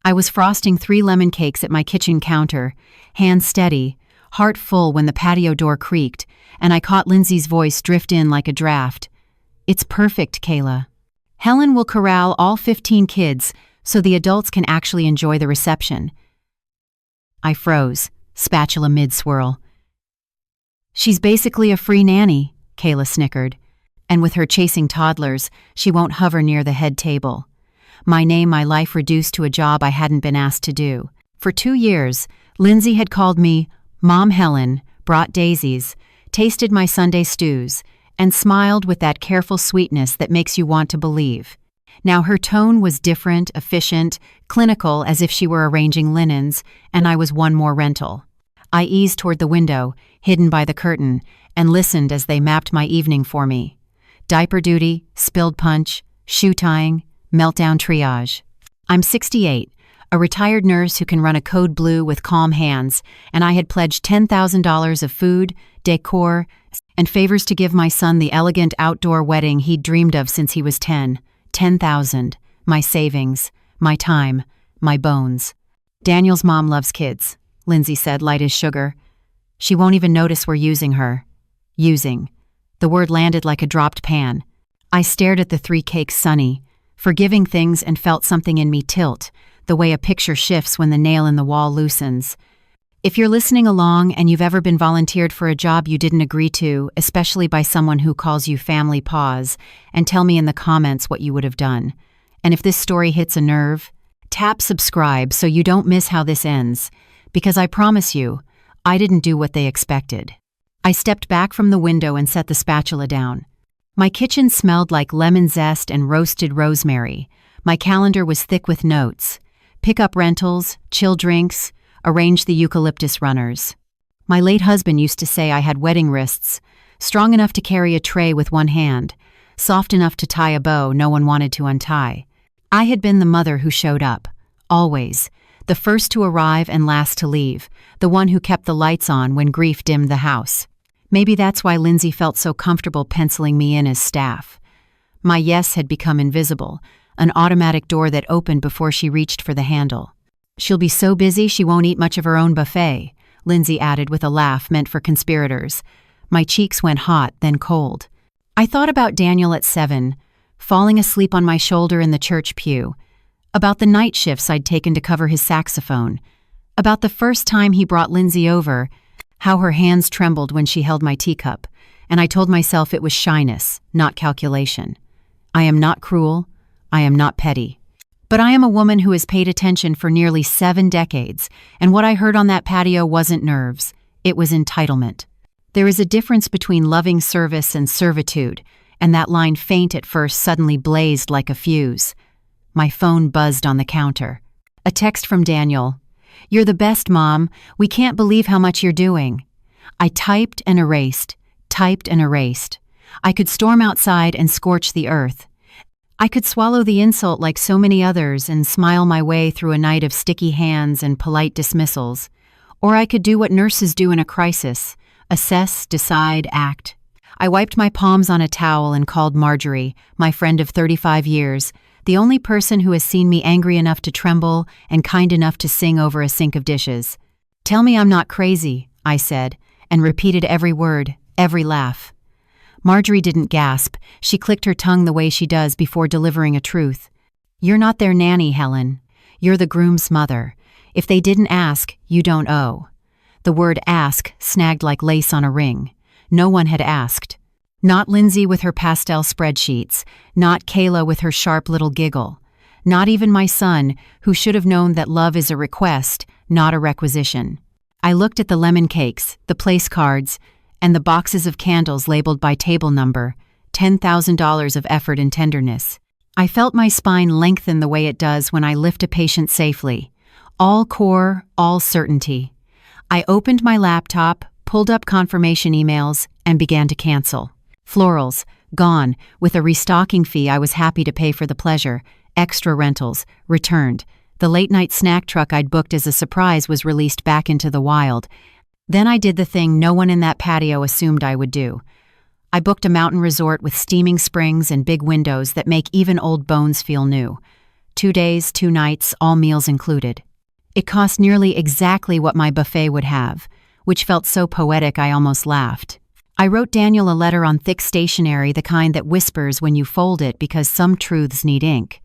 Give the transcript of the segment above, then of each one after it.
I was frosting 3 lemon cakes at my kitchen counter, hands steady, heart full when the patio door creaked, and I caught Lindsay's voice drift in like a draft. "It's perfect, Kayla. Helen will corral all 15 kids so the adults can actually enjoy the reception." I froze, spatula mid-swirl. "She's basically a free nanny," Kayla snickered. "And with her chasing toddlers, she won't hover near the head table." My name, my life reduced to a job I hadn't been asked to do. For 2 years, Lindsay had called me Mom Helen, brought daisies, tasted my Sunday stews, and smiled with that careful sweetness that makes you want to believe. Now her tone was different, efficient, clinical, as if she were arranging linens, and I was one more rental. I eased toward the window, hidden by the curtain, and listened as they mapped my evening for me. Diaper duty, spilled punch, shoe tying, meltdown triage. I'm 68, a retired nurse who can run a code blue with calm hands, and I had pledged $10,000 of food, decor, and favors to give my son the elegant outdoor wedding he'd dreamed of since he was 10. 10,000, my savings, my time, my bones. "Daniel's mom loves kids," Lindsay said, light as sugar. "She won't even notice we're using her." Using. The word landed like a dropped pan. I stared at the 3 cakes sunny, forgiving things, and felt something in me tilt, the way a picture shifts when the nail in the wall loosens. If you're listening along and you've ever been volunteered for a job you didn't agree to, especially by someone who calls you family, pause and tell me in the comments what you would have done. And if this story hits a nerve, tap subscribe so you don't miss how this ends, because I promise you, I didn't do what they expected. I stepped back from the window and set the spatula down. My kitchen smelled like lemon zest and roasted rosemary. My calendar was thick with notes. Pick up rentals, chill drinks, arrange the eucalyptus runners. My late husband used to say I had wedding wrists, strong enough to carry a tray with one hand, soft enough to tie a bow no one wanted to untie. I had been the mother who showed up, always, the first to arrive and last to leave, the one who kept the lights on when grief dimmed the house. Maybe that's why Lindsay felt so comfortable penciling me in as staff. My yes had become invisible, an automatic door that opened before she reached for the handle. "She'll be so busy she won't eat much of her own buffet," Lindsay added with a laugh meant for conspirators. My cheeks went hot, then cold. I thought about Daniel at 7, falling asleep on my shoulder in the church pew, about the night shifts I'd taken to cover his saxophone, about the first time he brought Lindsay over, how her hands trembled when she held my teacup, and I told myself it was shyness, not calculation. I am not cruel. I am not petty. But I am a woman who has paid attention for nearly 7 decades, and what I heard on that patio wasn't nerves, it was entitlement. There is a difference between loving service and servitude, and that line, faint at first, suddenly blazed like a fuse. My phone buzzed on the counter. A text from Daniel. "You're the best, Mom. We can't believe how much you're doing." I typed and erased, typed and erased. I could storm outside and scorch the earth. I could swallow the insult like so many others and smile my way through a night of sticky hands and polite dismissals. Or I could do what nurses do in a crisis: assess, decide, act. I wiped my palms on a towel and called Marjorie, my friend of 35 years, the only person who has seen me angry enough to tremble and kind enough to sing over a sink of dishes. "Tell me I'm not crazy," I said, and repeated every word, every laugh. Marjorie didn't gasp. She clicked her tongue the way she does before delivering a truth. "You're not their nanny, Helen. You're the groom's mother. If they didn't ask, you don't owe." The word ask snagged like lace on a ring. No one had asked. Not Lindsay with her pastel spreadsheets, not Kayla with her sharp little giggle, not even my son, who should have known that love is a request, not a requisition. I looked at the lemon cakes, the place cards, and the boxes of candles labeled by table number, $10,000 of effort and tenderness. I felt my spine lengthen the way it does when I lift a patient safely. All core, all certainty. I opened my laptop, pulled up confirmation emails, and began to cancel. Florals, gone, with a restocking fee I was happy to pay for the pleasure. Extra rentals, returned. The late-night snack truck I'd booked as a surprise was released back into the wild. Then I did the thing no one in that patio assumed I would do. I booked a mountain resort with steaming springs and big windows that make even old bones feel new. 2 days, 2 nights, all meals included. It cost nearly exactly what my buffet would have, which felt so poetic I almost laughed. I wrote Daniel a letter on thick stationery, the kind that whispers when you fold it because some truths need ink.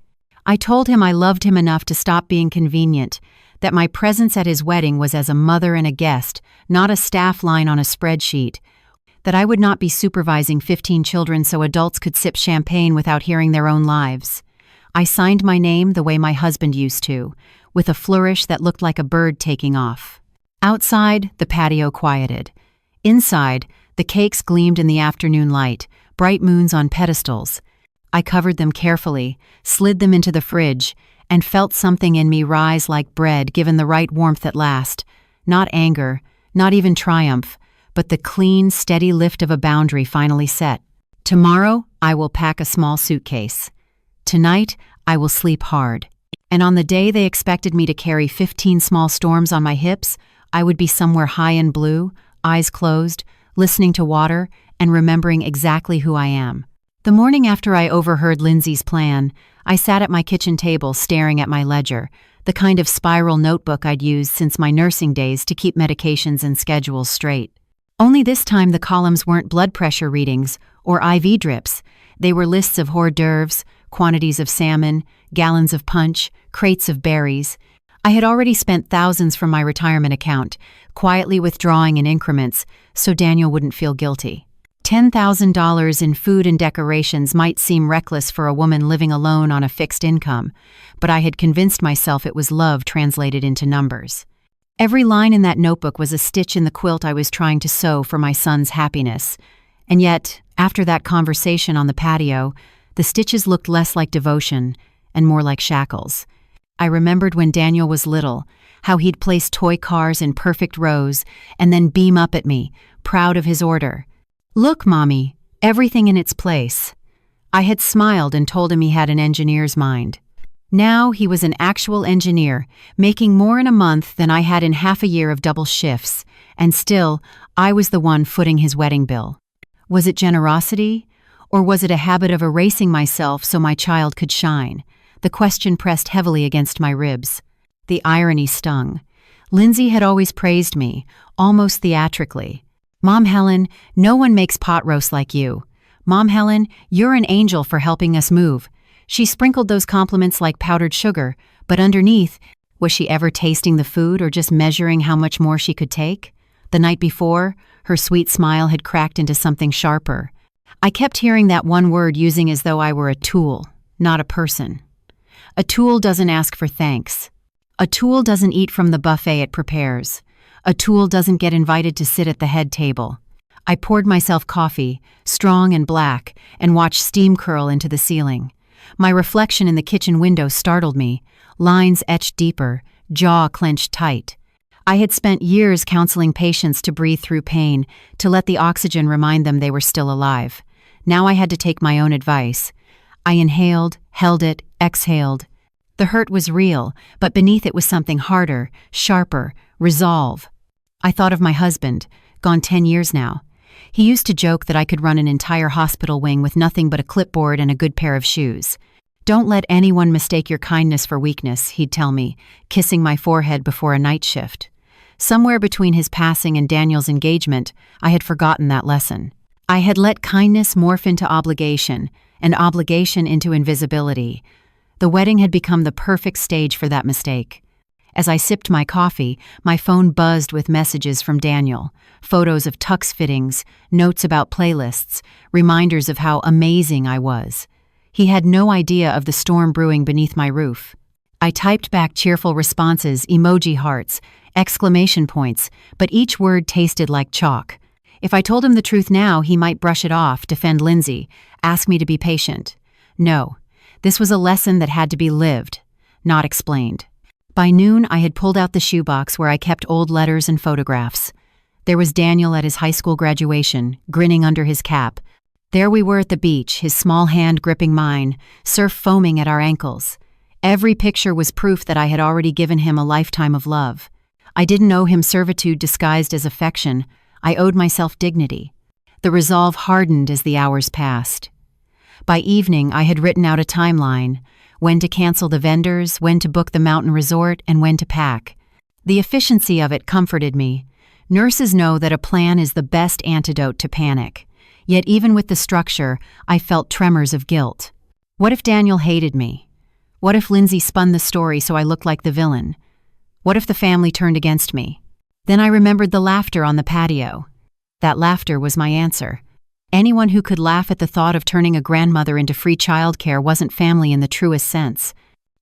I told him I loved him enough to stop being convenient, that my presence at his wedding was as a mother and a guest, not a staff line on a spreadsheet, that I would not be supervising 15 children so adults could sip champagne without hearing their own lives. I signed my name the way my husband used to, with a flourish that looked like a bird taking off. Outside, the patio quieted. Inside, the cakes gleamed in the afternoon light, bright moons on pedestals. I covered them carefully, slid them into the fridge, and felt something in me rise like bread given the right warmth at last. Not anger, not even triumph, but the clean, steady lift of a boundary finally set. Tomorrow, I will pack a small suitcase. Tonight, I will sleep hard. And on the day they expected me to carry 15 small storms on my hips, I would be somewhere high and blue, eyes closed, listening to water, and remembering exactly who I am. The morning after I overheard Lindsay's plan, I sat at my kitchen table staring at my ledger, the kind of spiral notebook I'd used since my nursing days to keep medications and schedules straight. Only this time the columns weren't blood pressure readings or IV drips. They were lists of hors d'oeuvres, quantities of salmon, gallons of punch, crates of berries. I had already spent thousands from my retirement account, quietly withdrawing in increments so Daniel wouldn't feel guilty. $10,000 in food and decorations might seem reckless for a woman living alone on a fixed income, but I had convinced myself it was love translated into numbers. Every line in that notebook was a stitch in the quilt I was trying to sew for my son's happiness. And yet, after that conversation on the patio, the stitches looked less like devotion and more like shackles. I remembered when Daniel was little, how he'd place toy cars in perfect rows and then beam up at me, proud of his order. "Look, Mommy, everything in its place." I had smiled and told him he had an engineer's mind. Now he was an actual engineer, making more in a month than I had in half a year of double shifts, and still, I was the one footing his wedding bill. Was it generosity, or was it a habit of erasing myself so my child could shine? The question pressed heavily against my ribs. The irony stung. Lindsay had always praised me, almost theatrically. "Mom Helen, no one makes pot roast like you. Mom Helen, you're an angel for helping us move." She sprinkled those compliments like powdered sugar, but underneath, was she ever tasting the food or just measuring how much more she could take? The night before, her sweet smile had cracked into something sharper. I kept hearing that one word using as though I were a tool, not a person. A tool doesn't ask for thanks. A tool doesn't eat from the buffet it prepares. A tool doesn't get invited to sit at the head table. I poured myself coffee, strong and black, and watched steam curl into the ceiling. My reflection in the kitchen window startled me, lines etched deeper, jaw clenched tight. I had spent years counseling patients to breathe through pain, to let the oxygen remind them they were still alive. Now I had to take my own advice. I inhaled, held it, exhaled. The hurt was real, but beneath it was something harder, sharper, resolve. I thought of my husband, gone 10 years now. He used to joke that I could run an entire hospital wing with nothing but a clipboard and a good pair of shoes. "Don't let anyone mistake your kindness for weakness," he'd tell me, kissing my forehead before a night shift. Somewhere between his passing and Daniel's engagement, I had forgotten that lesson. I had let kindness morph into obligation, and obligation into invisibility. The wedding had become the perfect stage for that mistake. As I sipped my coffee, my phone buzzed with messages from Daniel, photos of tux fittings, notes about playlists, reminders of how amazing I was. He had no idea of the storm brewing beneath my roof. I typed back cheerful responses, emoji hearts, exclamation points, but each word tasted like chalk. If I told him the truth now, he might brush it off, defend Lindsay, ask me to be patient. No, this was a lesson that had to be lived, not explained. By noon, I had pulled out the shoebox where I kept old letters and photographs. There was Daniel at his high school graduation, grinning under his cap. There we were at the beach, his small hand gripping mine, surf foaming at our ankles. Every picture was proof that I had already given him a lifetime of love. I didn't owe him servitude disguised as affection. I owed myself dignity. The resolve hardened as the hours passed. By evening, I had written out a timeline. When to cancel the vendors, when to book the mountain resort, and when to pack. The efficiency of it comforted me. Nurses know that a plan is the best antidote to panic. Yet even with the structure, I felt tremors of guilt. What if Daniel hated me? What if Lindsay spun the story so I looked like the villain? What if the family turned against me? Then I remembered the laughter on the patio. That laughter was my answer. Anyone who could laugh at the thought of turning a grandmother into free childcare wasn't family in the truest sense.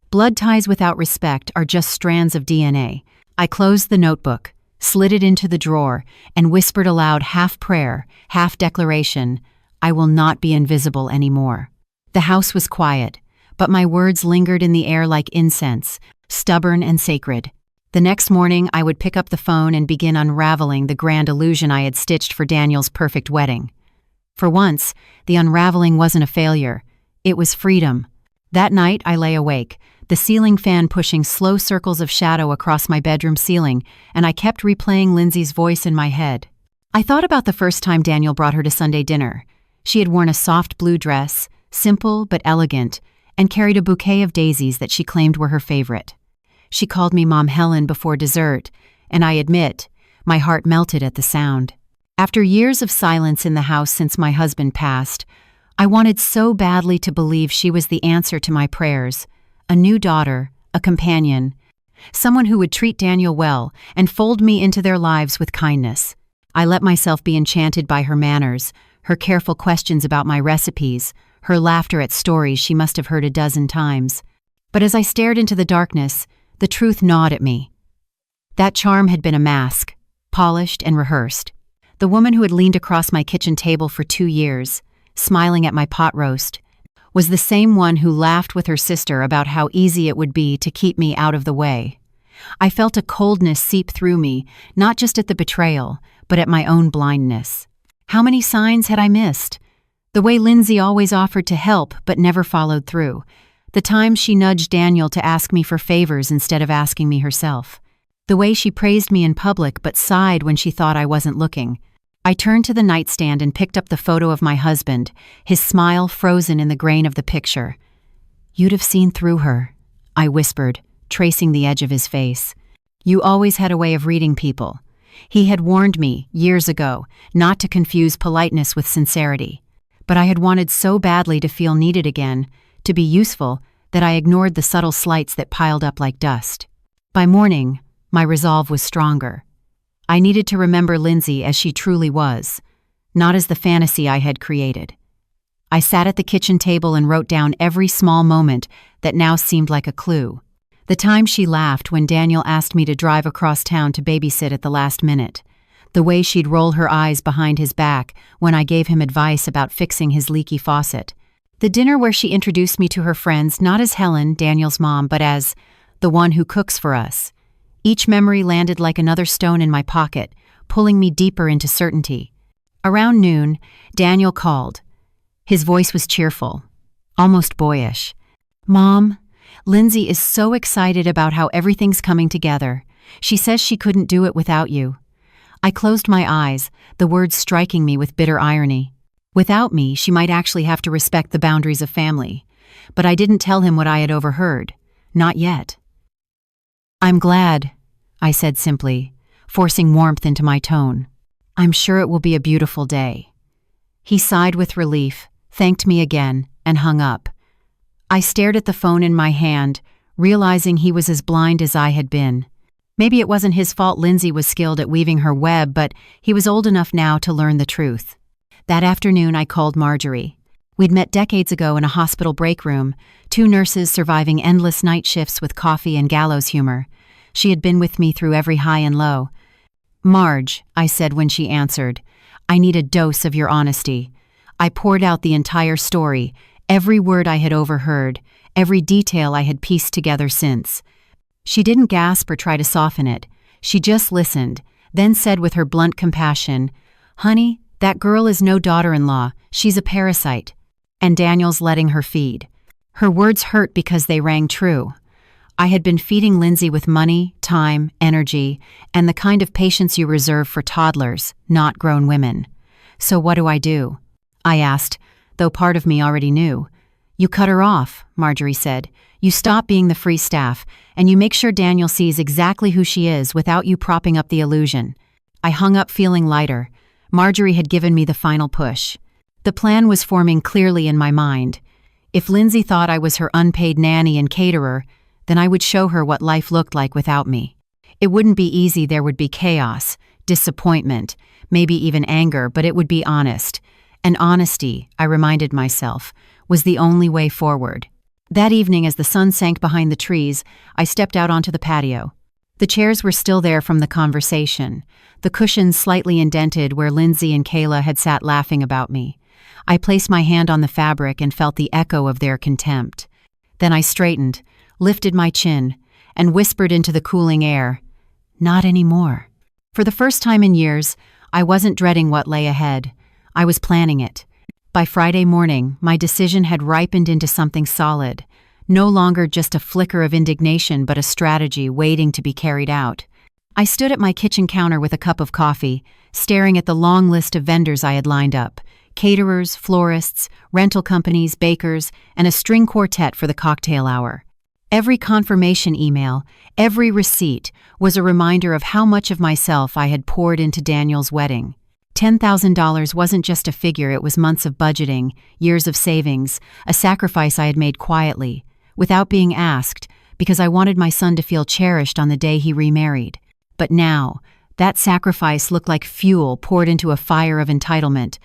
Blood ties without respect are just strands of DNA. I closed the notebook, slid it into the drawer, and whispered aloud, half prayer, half declaration, I will not be invisible anymore. The house was quiet, but my words lingered in the air like incense, stubborn and sacred. The next morning, I would pick up the phone and begin unraveling the grand illusion I had stitched for Daniel's perfect wedding. For once, the unraveling wasn't a failure. It was freedom. That night, I lay awake, the ceiling fan pushing slow circles of shadow across my bedroom ceiling, and I kept replaying Lindsay's voice in my head. I thought about the first time Daniel brought her to Sunday dinner. She had worn a soft blue dress, simple but elegant, and carried a bouquet of daisies that she claimed were her favorite. She called me Mom Helen before dessert, and I admit, my heart melted at the sound. After years of silence in the house since my husband passed, I wanted so badly to believe she was the answer to my prayers, a new daughter, a companion, someone who would treat Daniel well and fold me into their lives with kindness. I let myself be enchanted by her manners, her careful questions about my recipes, her laughter at stories she must have heard a dozen times. But as I stared into the darkness, the truth gnawed at me. That charm had been a mask, polished and rehearsed. The woman who had leaned across my kitchen table for 2 years, smiling at my pot roast, was the same one who laughed with her sister about how easy it would be to keep me out of the way. I felt a coldness seep through me, not just at the betrayal, but at my own blindness. How many signs had I missed? The way Lindsay always offered to help but never followed through. The times she nudged Daniel to ask me for favors instead of asking me herself. The way she praised me in public but sighed when she thought I wasn't looking. I turned to the nightstand and picked up the photo of my husband, his smile frozen in the grain of the picture. You'd have seen through her, I whispered, tracing the edge of his face. You always had a way of reading people. He had warned me, years ago, not to confuse politeness with sincerity. But I had wanted so badly to feel needed again, to be useful, that I ignored the subtle slights that piled up like dust. By morning, my resolve was stronger. I needed to remember Lindsay as she truly was, not as the fantasy I had created. I sat at the kitchen table and wrote down every small moment that now seemed like a clue. The time she laughed when Daniel asked me to drive across town to babysit at the last minute. The way she'd roll her eyes behind his back when I gave him advice about fixing his leaky faucet. The dinner where she introduced me to her friends not as Helen, Daniel's mom, but as the one who cooks for us. Each memory landed like another stone in my pocket, pulling me deeper into certainty. Around noon, Daniel called. His voice was cheerful, almost boyish. Mom, Lindsay is so excited about how everything's coming together. She says she couldn't do it without you. I closed my eyes, the words striking me with bitter irony. Without me, she might actually have to respect the boundaries of family. But I didn't tell him what I had overheard. Not yet. I'm glad, I said simply, forcing warmth into my tone. I'm sure it will be a beautiful day. He sighed with relief, thanked me again, and hung up. I stared at the phone in my hand, realizing he was as blind as I had been. Maybe it wasn't his fault Lindsay was skilled at weaving her web, but he was old enough now to learn the truth. That afternoon, I called Marjorie. We'd met decades ago in a hospital break room, 2 nurses surviving endless night shifts with coffee and gallows humor. She had been with me through every high and low. Marge, I said when she answered, I need a dose of your honesty. I poured out the entire story, every word I had overheard, every detail I had pieced together since. She didn't gasp or try to soften it. She just listened, then said with her blunt compassion, Honey, that girl is no daughter-in-law. She's a parasite. And Daniel's letting her feed. Her words hurt because they rang true. I had been feeding Lindsay with money, time, energy, and the kind of patience you reserve for toddlers, not grown women. So what do? I asked, though part of me already knew. You cut her off, Marjorie said. You stop being the free staff, and you make sure Daniel sees exactly who she is without you propping up the illusion. I hung up feeling lighter. Marjorie had given me the final push. The plan was forming clearly in my mind. If Lindsay thought I was her unpaid nanny and caterer, then I would show her what life looked like without me. It wouldn't be easy, there would be chaos, disappointment, maybe even anger, but it would be honest. And honesty, I reminded myself, was the only way forward. That evening, as the sun sank behind the trees, I stepped out onto the patio. The chairs were still there from the conversation, the cushions slightly indented where Lindsay and Kayla had sat laughing about me. I placed my hand on the fabric and felt the echo of their contempt. Then I straightened, lifted my chin, and whispered into the cooling air, "Not anymore." For the first time in years, I wasn't dreading what lay ahead. I was planning it. By Friday morning, my decision had ripened into something solid, no longer just a flicker of indignation but a strategy waiting to be carried out. I stood at my kitchen counter with a cup of coffee, staring at the long list of vendors I had lined up: caterers, florists, rental companies, bakers, and a string quartet for the cocktail hour. Every confirmation email, every receipt, was a reminder of how much of myself I had poured into Daniel's wedding. $10,000 wasn't just a figure, it was months of budgeting, years of savings, a sacrifice I had made quietly, without being asked, because I wanted my son to feel cherished on the day he remarried. But now, that sacrifice looked like fuel poured into a fire of entitlement,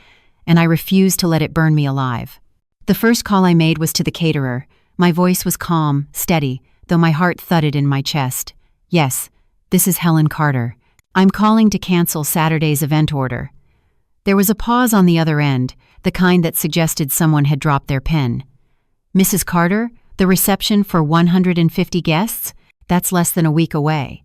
and I refused to let it burn me alive. The first call I made was to the caterer. My voice was calm, steady, though my heart thudded in my chest. "Yes, this is Helen Carter. I'm calling to cancel Saturday's event order." There was a pause on the other end, the kind that suggested someone had dropped their pen. "Mrs. Carter, the reception for 150 guests? That's less than a week away."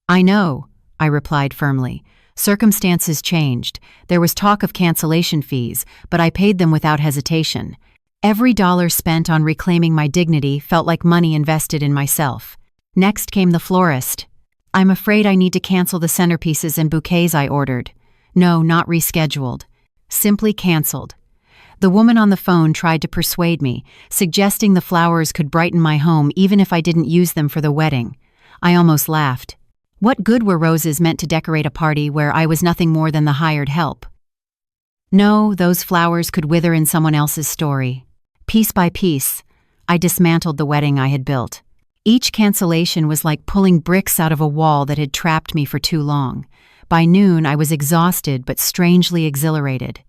"I know," I replied firmly. Circumstances changed. There was talk of cancellation fees, but I paid them without hesitation. Every dollar spent on reclaiming my dignity felt like money invested in myself. Next came the florist. "I'm afraid I need to cancel the centerpieces and bouquets I ordered." No, not rescheduled. Simply canceled. The woman on the phone tried to persuade me, suggesting the flowers could brighten my home even if I didn't use them for the wedding. I almost laughed. What good were roses meant to decorate a party where I was nothing more than the hired help? No, those flowers could wither in someone else's story. Piece by piece, I dismantled the wedding I had built. Each cancellation was like pulling bricks out of a wall that had trapped me for too long. By noon, I was exhausted but strangely exhilarated.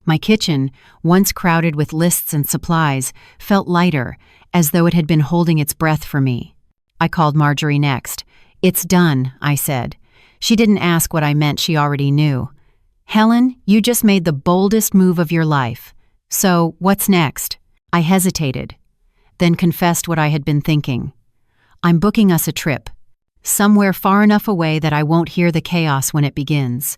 My kitchen, once crowded with lists and supplies, felt lighter, as though it had been holding its breath for me. I called Marjorie next. "It's done," I said. She didn't ask what I meant, she already knew. "Helen, you just made the boldest move of your life. So, what's next?" I hesitated, then confessed what I had been thinking. "I'm booking us a trip. Somewhere far enough away that I won't hear the chaos when it begins."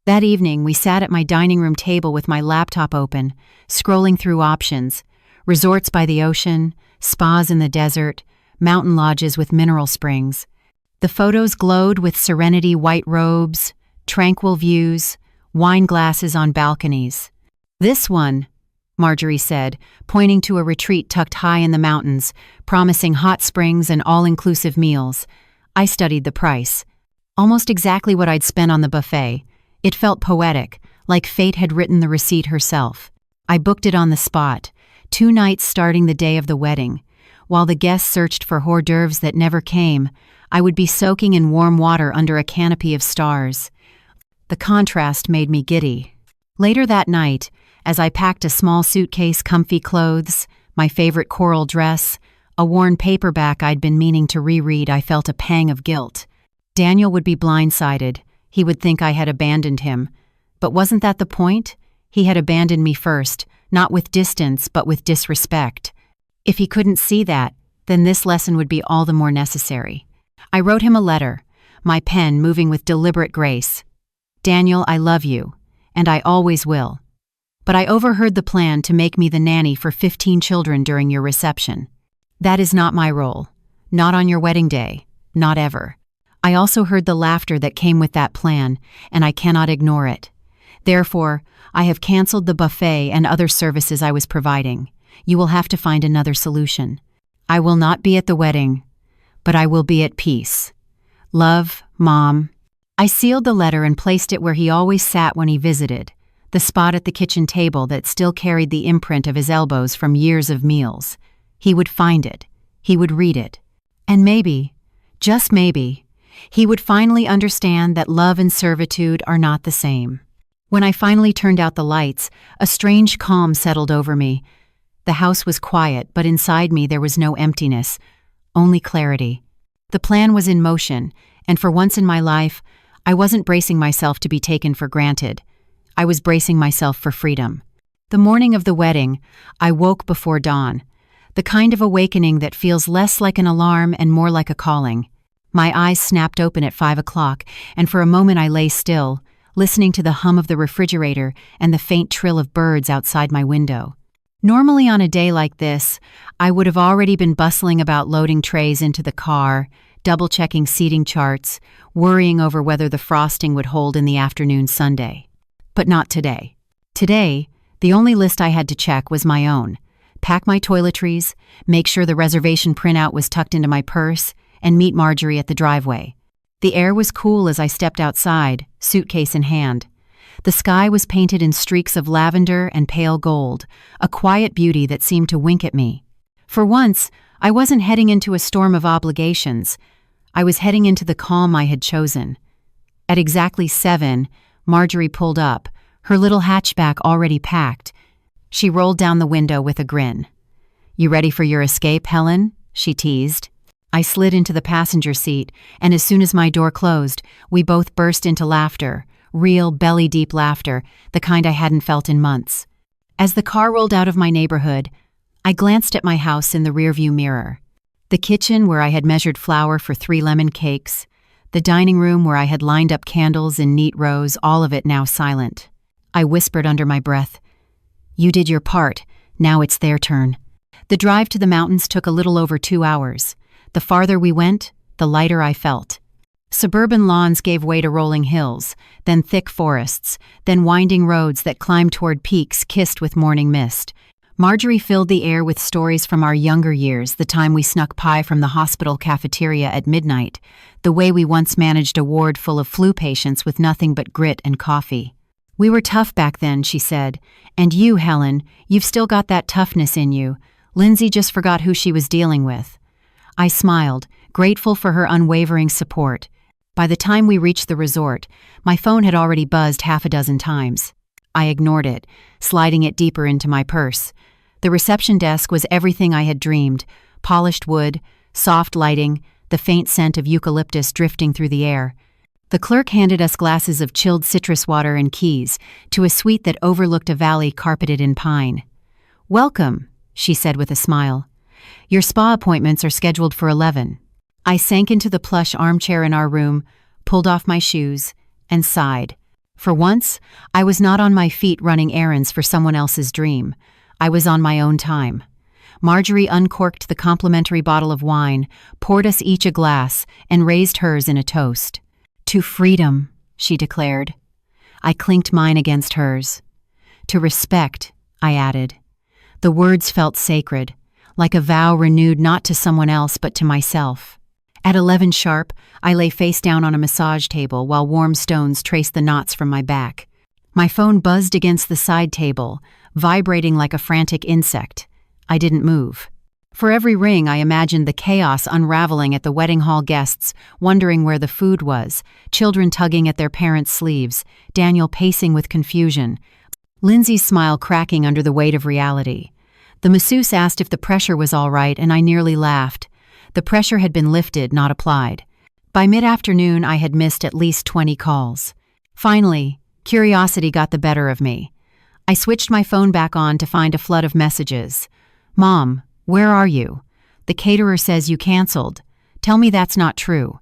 That evening, we sat at my dining room table with my laptop open, scrolling through options: resorts by the ocean, spas in the desert, mountain lodges with mineral springs. The photos glowed with serenity, white robes, tranquil views, wine glasses on balconies. "This one," Marjorie said, pointing to a retreat tucked high in the mountains, promising hot springs and all-inclusive meals. I studied the price. Almost exactly what I'd spent on the buffet. It felt poetic, like fate had written the receipt herself. I booked it on the spot, 2 nights starting the day of the wedding. While the guests searched for hors d'oeuvres that never came, I would be soaking in warm water under a canopy of stars. The contrast made me giddy. Later that night, as I packed a small suitcase, comfy clothes, my favorite coral dress, a worn paperback I'd been meaning to reread, I felt a pang of guilt. Daniel would be blindsided. He would think I had abandoned him. But wasn't that the point? He had abandoned me first, not with distance, but with disrespect. If he couldn't see that, then this lesson would be all the more necessary. I wrote him a letter, my pen moving with deliberate grace. "Daniel, I love you, and I always will. But I overheard the plan to make me the nanny for 15 children during your reception. That is not my role. Not on your wedding day. Not ever. I also heard the laughter that came with that plan, and I cannot ignore it. Therefore, I have canceled the buffet and other services I was providing. You will have to find another solution." I will not be at the wedding, but I will be at peace. Love, Mom. I sealed the letter and placed it where he always sat when he visited, the spot at the kitchen table that still carried the imprint of his elbows from years of meals. He would find it. He would read it. And maybe, just maybe, he would finally understand that love and servitude are not the same. When I finally turned out the lights, a strange calm settled over me. The house was quiet, but inside me there was no emptiness, only clarity. The plan was in motion, and for once in my life, I wasn't bracing myself to be taken for granted. I was bracing myself for freedom. The morning of the wedding, I woke before dawn, the kind of awakening that feels less like an alarm and more like a calling. My eyes snapped open at 5 o'clock, and for a moment I lay still, listening to the hum of the refrigerator and the faint trill of birds outside my window. Normally on a day like this, I would have already been bustling about loading trays into the car, double-checking seating charts, worrying over whether the frosting would hold in the afternoon sundae. But not today. Today, the only list I had to check was my own. Pack my toiletries, make sure the reservation printout was tucked into my purse, and meet Marjorie at the driveway. The air was cool as I stepped outside, suitcase in hand. The sky was painted in streaks of lavender and pale gold, a quiet beauty that seemed to wink at me. For once, I wasn't heading into a storm of obligations. I was heading into the calm I had chosen. At exactly 7, Marjorie pulled up, her little hatchback already packed. She rolled down the window with a grin. "You ready for your escape, Helen?" she teased. I slid into the passenger seat, and as soon as my door closed, we both burst into laughter, real belly-deep laughter, the kind I hadn't felt in months. As the car rolled out of my neighborhood, I glanced at my house in the rearview mirror. The kitchen where I had measured flour for 3 lemon cakes, the dining room where I had lined up candles in neat rows, all of it now silent. I whispered under my breath, "You did your part, now it's their turn." The drive to the mountains took a little over 2 hours. The farther we went, the lighter I felt. Suburban lawns gave way to rolling hills, then thick forests, then winding roads that climbed toward peaks kissed with morning mist. Marjorie filled the air with stories from our younger years, the time we snuck pie from the hospital cafeteria at midnight, the way we once managed a ward full of flu patients with nothing but grit and coffee. "We were tough back then," she said. "And you, Helen, you've still got that toughness in you. Lindsay just forgot who she was dealing with." I smiled, grateful for her unwavering support. By the time we reached the resort, my phone had already buzzed 6 times. I ignored it, sliding it deeper into my purse. The reception desk was everything I had dreamed: polished wood, soft lighting, the faint scent of eucalyptus drifting through the air. The clerk handed us glasses of chilled citrus water and keys to a suite that overlooked a valley carpeted in pine. "Welcome," she said with a smile. "Your spa appointments are scheduled for 11. I sank into the plush armchair in our room, pulled off my shoes, and sighed. For once, I was not on my feet running errands for someone else's dream. I was on my own time. Marjorie uncorked the complimentary bottle of wine, poured us each a glass, and raised hers in a toast. "To freedom," she declared. I clinked mine against hers. "To respect," I added. The words felt sacred, like a vow renewed not to someone else but to myself. At 11 sharp, I lay face down on a massage table while warm stones traced the knots from my back. My phone buzzed against the side table, vibrating like a frantic insect. I didn't move. For every ring, I imagined the chaos unraveling at the wedding hall guests, wondering where the food was, children tugging at their parents' sleeves, Daniel pacing with confusion, Lindsay's smile cracking under the weight of reality. The masseuse asked if the pressure was all right, and I nearly laughed. The pressure had been lifted, not applied. By mid-afternoon, I had missed at least 20 calls. Finally, curiosity got the better of me. I switched my phone back on to find a flood of messages. "Mom, where are you? The caterer says you canceled. Tell me that's not true.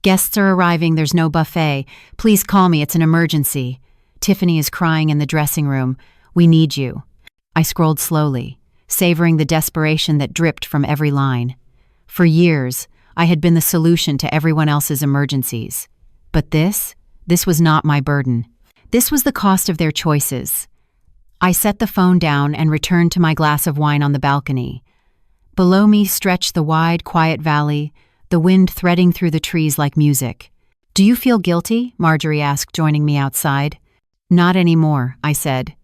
Guests are arriving, there's no buffet. Please call me, it's an emergency. Tiffany is crying in the dressing room. We need you." I scrolled slowly, savoring the desperation that dripped from every line. For years, I had been the solution to everyone else's emergencies. But this was not my burden. This was the cost of their choices. I set the phone down and returned to my glass of wine on the balcony. Below me stretched the wide, quiet valley, the wind threading through the trees like music. "Do you feel guilty?" Marjorie asked, joining me outside. "Not anymore," I said.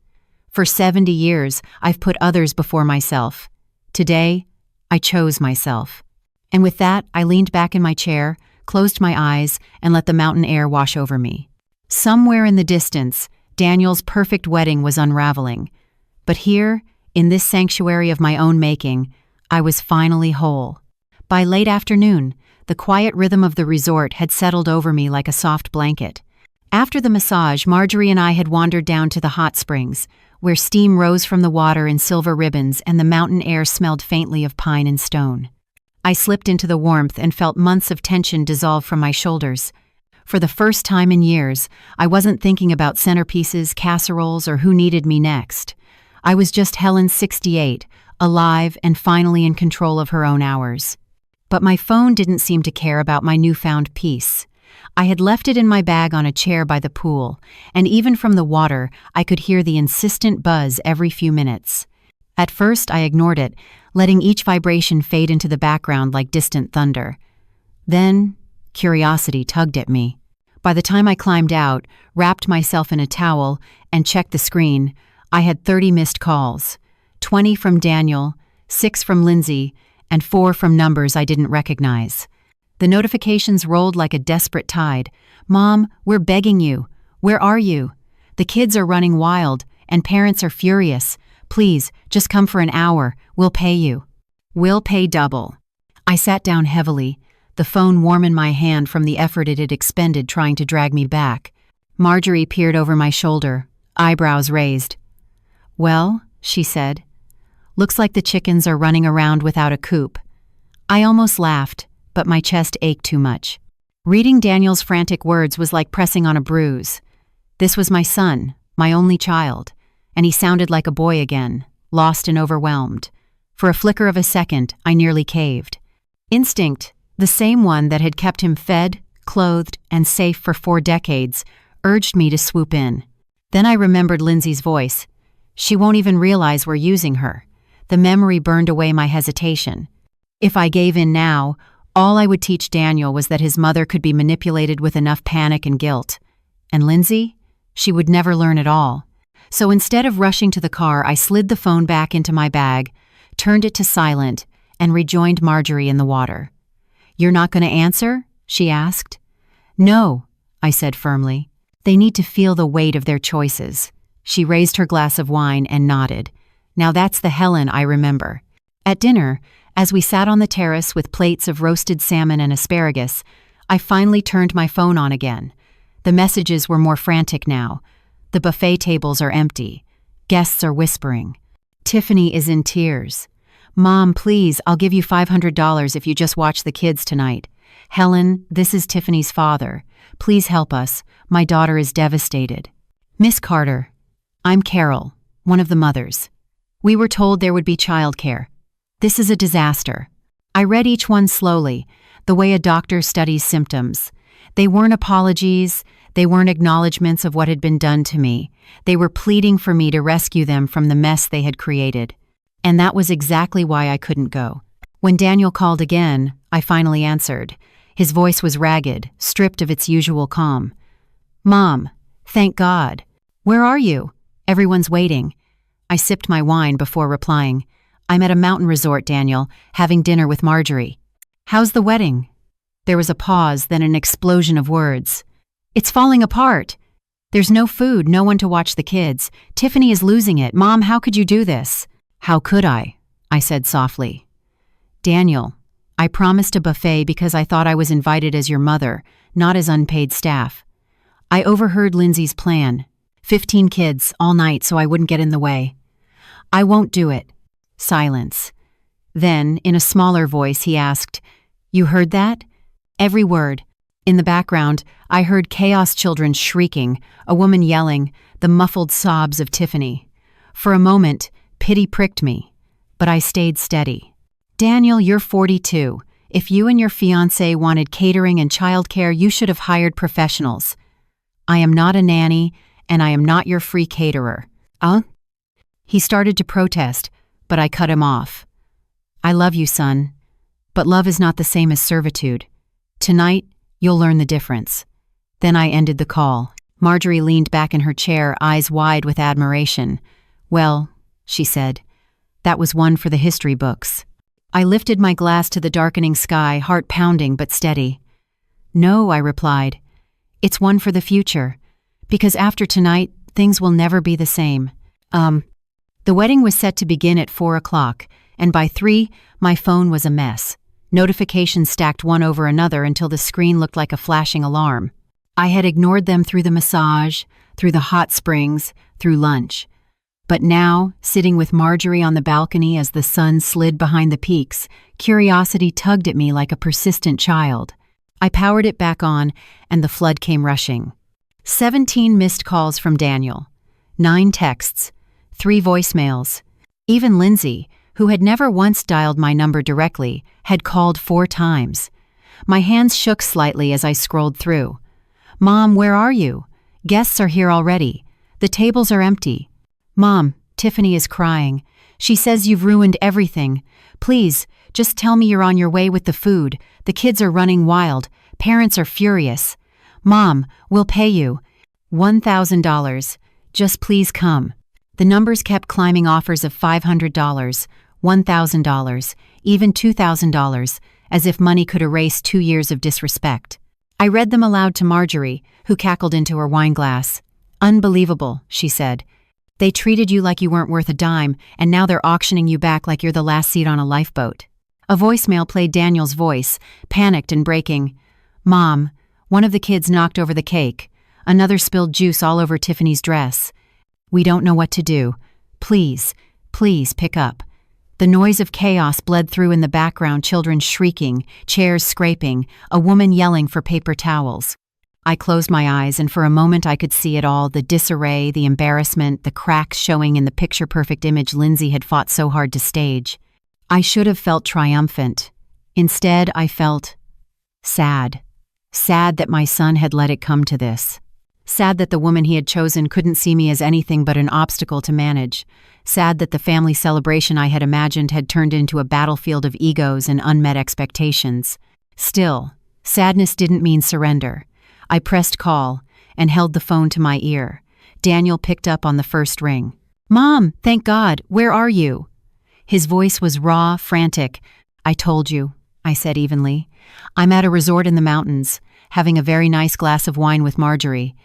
"For 70 years, I've put others before myself. Today, I chose myself." And with that, I leaned back in my chair, closed my eyes, and let the mountain air wash over me. Somewhere in the distance, Daniel's perfect wedding was unraveling. But here, in this sanctuary of my own making, I was finally whole. By late afternoon, the quiet rhythm of the resort had settled over me like a soft blanket. After the massage, Marjorie and I had wandered down to the hot springs, where steam rose from the water in silver ribbons and the mountain air smelled faintly of pine and stone. I slipped into the warmth and felt months of tension dissolve from my shoulders. For the first time in years, I wasn't thinking about centerpieces, casseroles, or who needed me next. I was just Helen, 68, alive and finally in control of her own hours. But my phone didn't seem to care about my newfound peace. I had left it in my bag on a chair by the pool, and even from the water, I could hear the insistent buzz every few minutes. At first, I ignored it, letting each vibration fade into the background like distant thunder. Then, curiosity tugged at me. By the time I climbed out, wrapped myself in a towel, and checked the screen, I had 30 missed calls. 20 from Daniel, 6 from Lindsay, and 4 from numbers I didn't recognize. The notifications rolled like a desperate tide. "Mom, we're begging you. Where are you? The kids are running wild, and parents are furious. Please, just come for an hour. We'll pay you." "We'll pay double." I sat down heavily, the phone warm in my hand from the effort it had expended trying to drag me back. Marjorie peered over my shoulder, eyebrows raised. "Well," she said, "looks like the chickens are running around without a coop." I almost laughed, but my chest ached too much. Reading Daniel's frantic words was like pressing on a bruise. This was my son, my only child, and he sounded like a boy again, lost and overwhelmed. For a flicker of a second, I nearly caved. Instinct, the same one that had kept him fed, clothed, and safe for 4 decades, urged me to swoop in. Then I remembered Lindsay's voice. She won't even realize we're using her. The memory burned away my hesitation. If I gave in now, all I would teach Daniel was that his mother could be manipulated with enough panic and guilt. And Lindsay? She would never learn at all. So instead of rushing to the car, I slid the phone back into my bag, turned it to silent, and rejoined Marjorie in the water. "You're not going to answer?" she asked. "No," I said firmly. "They need to feel the weight of their choices." She raised her glass of wine and nodded. Now that's the Helen I remember. At dinner, as we sat on the terrace with plates of roasted salmon and asparagus, I finally turned my phone on again. The messages were more frantic now. The buffet tables are empty. Guests are whispering. Tiffany is in tears. "Mom, please, I'll give you $500 if you just watch the kids tonight. Helen, this is Tiffany's father. Please help us. My daughter is devastated." "Miss Carter, I'm Carol, one of the mothers. We were told there would be childcare. This is a disaster." I read each one slowly, the way a doctor studies symptoms. They weren't apologies, they weren't acknowledgments of what had been done to me. They were pleading for me to rescue them from the mess they had created. And that was exactly why I couldn't go. When Daniel called again, I finally answered. His voice was ragged, stripped of its usual calm. "Mom, thank God. Where are you? Everyone's waiting." I sipped my wine before replying. "I'm at a mountain resort, Daniel, having dinner with Marjorie." "How's the wedding?" There was a pause, then an explosion of words. "It's falling apart. There's no food, no one to watch the kids. Tiffany is losing it. Mom, how could you do this?" "How could I?" I said softly. "Daniel, I promised a buffet because I thought I was invited as your mother, not as unpaid staff. I overheard Lindsay's plan. 15 kids, all night, so I wouldn't get in the way. I won't do it." Silence. Then, in a smaller voice, he asked, "You heard that?" Every word. In the background, I heard chaos children shrieking, a woman yelling, the muffled sobs of Tiffany. For a moment, pity pricked me, but I stayed steady. "Daniel, you're 42. If you and your fiancé wanted catering and childcare, you should have hired professionals. I am not a nanny, and I am not your free caterer." He started to protest, but I cut him off. I love you, son. But love is not the same as servitude. Tonight, you'll learn the difference." Then I ended the call. Marjorie leaned back in her chair, eyes wide with admiration. "Well," she said, "that was one for the history books." I lifted my glass to the darkening sky, heart pounding but steady. "No," I replied. "It's one for the future. Because after tonight, things will never be the same." The wedding was set to begin at 4 o'clock, and by 3, my phone was a mess. Notifications stacked one over another until the screen looked like a flashing alarm. I had ignored them through the massage, through the hot springs, through lunch. But now, sitting with Marjorie on the balcony as the sun slid behind the peaks, curiosity tugged at me like a persistent child. I powered it back on, and the flood came rushing. 17 missed calls from Daniel, 9 texts, 3 voicemails. Even Lindsay, who had never once dialed my number directly, had called 4 times. My hands shook slightly as I scrolled through. "Mom, where are you? Guests are here already. The tables are empty. Mom, Tiffany is crying. She says you've ruined everything. Please, just tell me you're on your way with the food. The kids are running wild. Parents are furious. Mom, we'll pay you. $1,000. Just please come." The numbers kept climbing, offers of $500, $1,000, even $2,000, as if money could erase 2 years of disrespect. I read them aloud to Marjorie, who cackled into her wine glass. "Unbelievable," she said. "They treated you like you weren't worth a dime, and now they're auctioning you back like you're the last seat on a lifeboat." A voicemail played, Daniel's voice, panicked and breaking. "Mom, one of the kids knocked over the cake. Another spilled juice all over Tiffany's dress. We don't know what to do. Please, please pick up." The noise of chaos bled through in the background, children shrieking, chairs scraping, a woman yelling for paper towels. I closed my eyes, and for a moment I could see it all, the disarray, the embarrassment, the cracks showing in the picture-perfect image Lindsay had fought so hard to stage. I should have felt triumphant. Instead, I felt sad. Sad that my son had let it come to this. Sad that the woman he had chosen couldn't see me as anything but an obstacle to manage. Sad that the family celebration I had imagined had turned into a battlefield of egos and unmet expectations. Still, sadness didn't mean surrender. I pressed call and held the phone to my ear. Daniel picked up on the first ring. "Mom, thank God, where are you?" His voice was raw, frantic. "I told you," I said evenly. "I'm at a resort in the mountains, having a very nice glass of wine with Marjorie.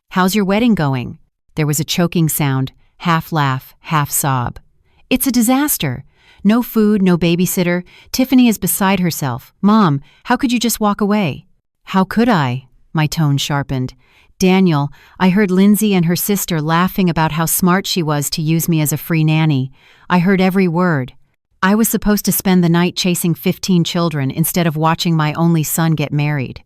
How's your wedding going?" There was a choking sound, half laugh, half sob. "It's a disaster. No food, no babysitter. Tiffany is beside herself. Mom, how could you just walk away?" "How could I?" My tone sharpened. "Daniel, I heard Lindsay and her sister laughing about how smart she was to use me as a free nanny. I heard every word. I was supposed to spend the night chasing 15 children instead of watching my only son get married.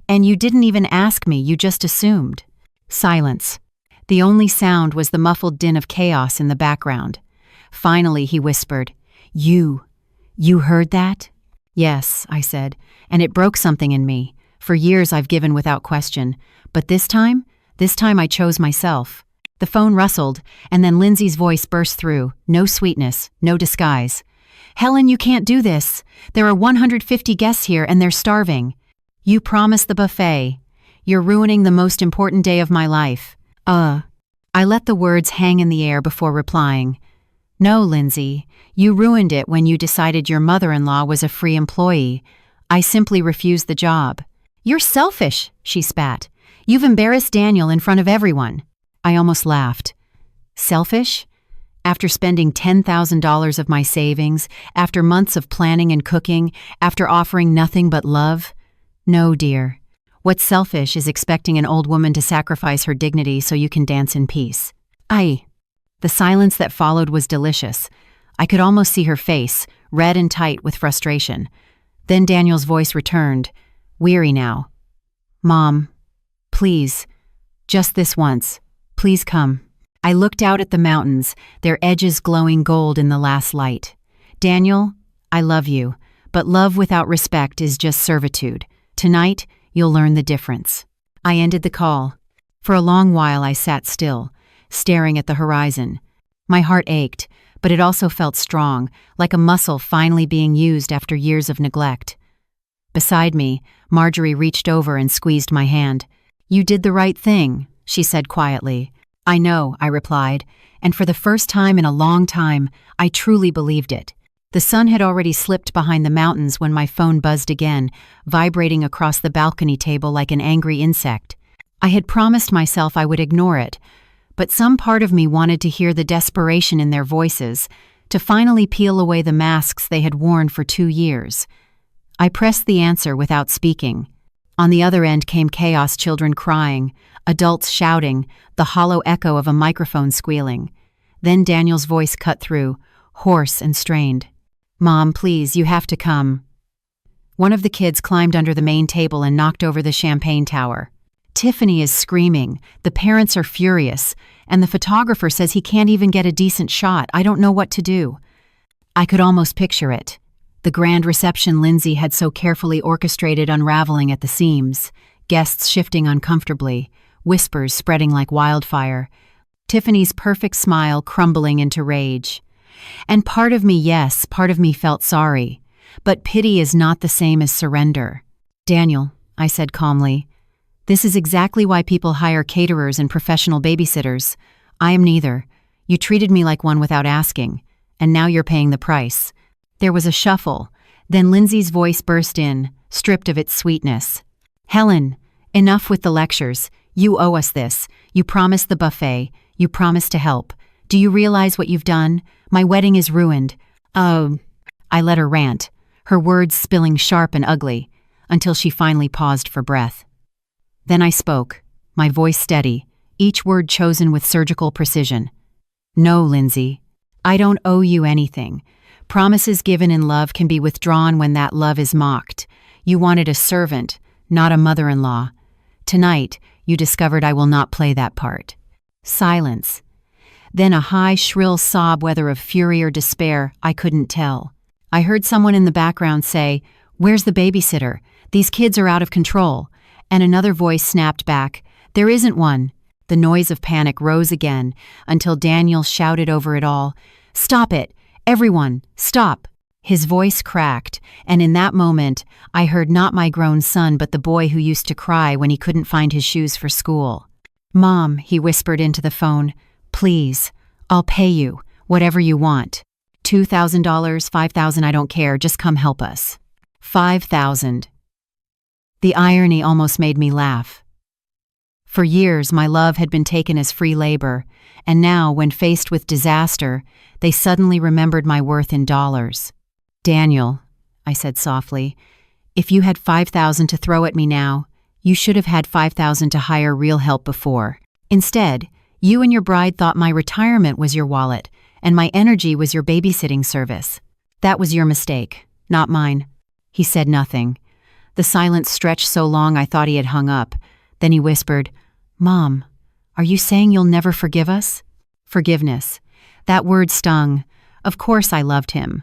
And you didn't even ask me, you just assumed." Silence. The only sound was the muffled din of chaos in the background. Finally, he whispered, You heard that?" "Yes," I said, "and it broke something in me. For years I've given without question, but this time I chose myself." The phone rustled, and then Lindsay's voice burst through, no sweetness, no disguise. "Helen, you can't do this. There are 150 guests here and they're starving. You promised the buffet. You're ruining the most important day of my life." I let the words hang in the air before replying. "No, Lindsay, you ruined it when you decided your mother-in-law was a free employee. I simply refused the job." "You're selfish," she spat. "You've embarrassed Daniel in front of everyone." I almost laughed. Selfish? After spending $10,000 of my savings, after months of planning and cooking, after offering nothing but love? No, dear. What's selfish is expecting an old woman to sacrifice her dignity so you can dance in peace. The silence that followed was delicious. I could almost see her face, red and tight with frustration. Then Daniel's voice returned, weary now. "Mom, please, just this once, please come." I looked out at the mountains, their edges glowing gold in the last light. "Daniel, I love you, but love without respect is just servitude. Tonight, you'll learn the difference." I ended the call. For a long while I sat still, staring at the horizon. My heart ached, but it also felt strong, like a muscle finally being used after years of neglect. Beside me, Marjorie reached over and squeezed my hand. "You did the right thing," she said quietly. "I know," I replied, and for the first time in a long time, I truly believed it. The sun had already slipped behind the mountains when my phone buzzed again, vibrating across the balcony table like an angry insect. I had promised myself I would ignore it, but some part of me wanted to hear the desperation in their voices, to finally peel away the masks they had worn for 2 years. I pressed the answer without speaking. On the other end came chaos, children crying, adults shouting, the hollow echo of a microphone squealing. Then Daniel's voice cut through, hoarse and strained. "Mom, please, you have to come." One of the kids climbed under the main table and knocked over the champagne tower. "Tiffany is screaming, the parents are furious, and the photographer says he can't even get a decent shot. I don't know what to do." I could almost picture it. The grand reception Lindsay had so carefully orchestrated unraveling at the seams, guests shifting uncomfortably, whispers spreading like wildfire, Tiffany's perfect smile crumbling into rage. And part of me felt sorry, but pity is not the same as surrender. "Daniel," I said calmly, "this is exactly why people hire caterers and professional babysitters. I am neither. You treated me like one without asking, and now you're paying the price." There was a shuffle, then Lindsay's voice burst in, stripped of its sweetness. "Helen, enough with the lectures. You owe us this. You promised the buffet. You promised to help. Do you realize what you've done? My wedding is ruined." "Oh," I let her rant, her words spilling sharp and ugly, until she finally paused for breath. Then I spoke, my voice steady, each word chosen with surgical precision. "No, Lindsay, I don't owe you anything. Promises given in love can be withdrawn when that love is mocked. You wanted a servant, not a mother-in-law. Tonight, you discovered I will not play that part." Silence. Then a high, shrill sob, whether of fury or despair, I couldn't tell. I heard someone in the background say, "Where's the babysitter? These kids are out of control." And another voice snapped back, "There isn't one." The noise of panic rose again, until Daniel shouted over it all, "Stop it! Everyone, stop!" His voice cracked, and in that moment, I heard not my grown son but the boy who used to cry when he couldn't find his shoes for school. "Mom," he whispered into the phone, "please, I'll pay you, whatever you want. $2,000, $5,000, I don't care, just come help us." 5,000. The irony almost made me laugh. For years, my love had been taken as free labor, and now, when faced with disaster, they suddenly remembered my worth in dollars. "Daniel," I said softly, "if you had 5,000 to throw at me now, you should have had 5,000 to hire real help before. Instead, you and your bride thought my retirement was your wallet, and my energy was your babysitting service. That was your mistake, not mine." He said nothing. The silence stretched so long I thought he had hung up. Then he whispered, "Mom, are you saying you'll never forgive us?" Forgiveness. That word stung. Of course I loved him.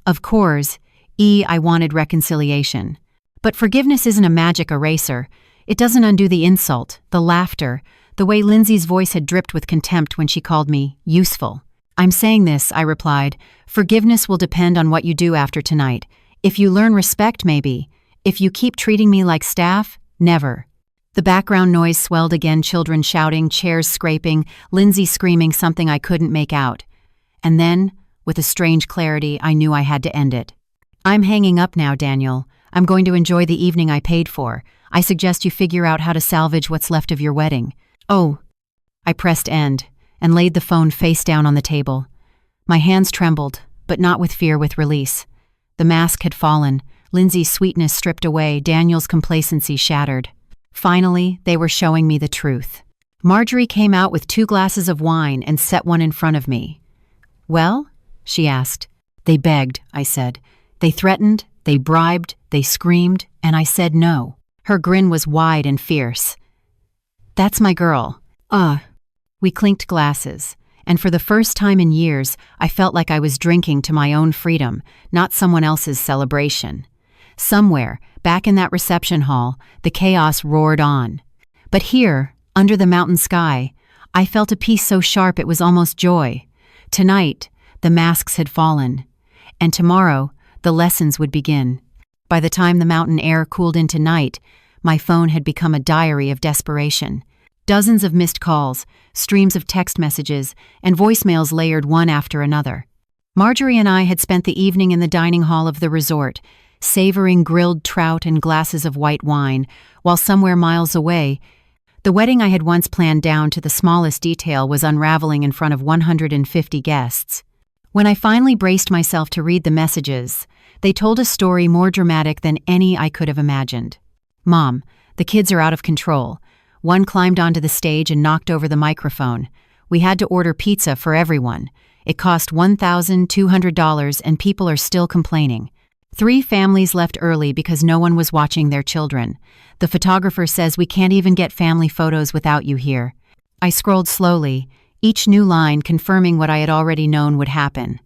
Of course, I wanted reconciliation. But forgiveness isn't a magic eraser. It doesn't undo the insult, the laughter, the way Lindsay's voice had dripped with contempt when she called me useful. "I'm saying this," I replied. "Forgiveness will depend on what you do after tonight. If you learn respect, maybe. If you keep treating me like staff, never." The background noise swelled again, children shouting, chairs scraping, Lindsay screaming something I couldn't make out. And then, with a strange clarity, I knew I had to end it. "I'm hanging up now, Daniel. I'm going to enjoy the evening I paid for. I suggest you figure out how to salvage what's left of your wedding." "Oh." I pressed end and laid the phone face down on the table. My hands trembled, but not with fear, with release. The mask had fallen, Lindsay's sweetness stripped away, Daniel's complacency shattered. Finally, they were showing me the truth. Marjorie came out with 2 glasses of wine and set one in front of me. "Well?" she asked. "They begged," I said. "They threatened, they bribed, they screamed, and I said no." Her grin was wide and fierce. "That's my girl." We clinked glasses, and for the first time in years, I felt like I was drinking to my own freedom, not someone else's celebration. Somewhere, back in that reception hall, the chaos roared on. But here, under the mountain sky, I felt a peace so sharp it was almost joy. Tonight, The masks had fallen. And tomorrow, the lessons would begin. By the time the mountain air cooled into night, my phone had become a diary of desperation. Dozens of missed calls, streams of text messages, and voicemails layered one after another. Marjorie and I had spent the evening in the dining hall of the resort, savoring grilled trout and glasses of white wine, while somewhere miles away, the wedding I had once planned down to the smallest detail was unraveling in front of 150 guests. When I finally braced myself to read the messages, they told a story more dramatic than any I could have imagined. "Mom, the kids are out of control. One climbed onto the stage and knocked over the microphone. We had to order pizza for everyone. It cost $1,200 and people are still complaining. 3 families left early because no one was watching their children. The photographer says we can't even get family photos without you here." I scrolled slowly, each new line confirming what I had already known would happen.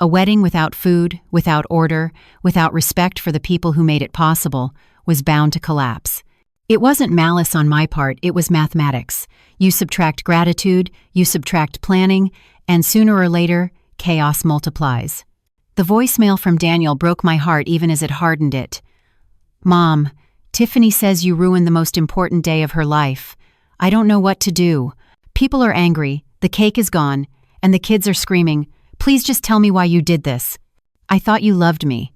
A wedding without food, without order, without respect for the people who made it possible, was bound to collapse. It wasn't malice on my part, it was mathematics. You subtract gratitude, you subtract planning, and sooner or later, chaos multiplies. The voicemail from Daniel broke my heart even as it hardened it. "Mom, Tiffany says you ruined the most important day of her life. I don't know what to do. People are angry, the cake is gone, and the kids are screaming, 'Please just tell me why you did this.' I thought you loved me."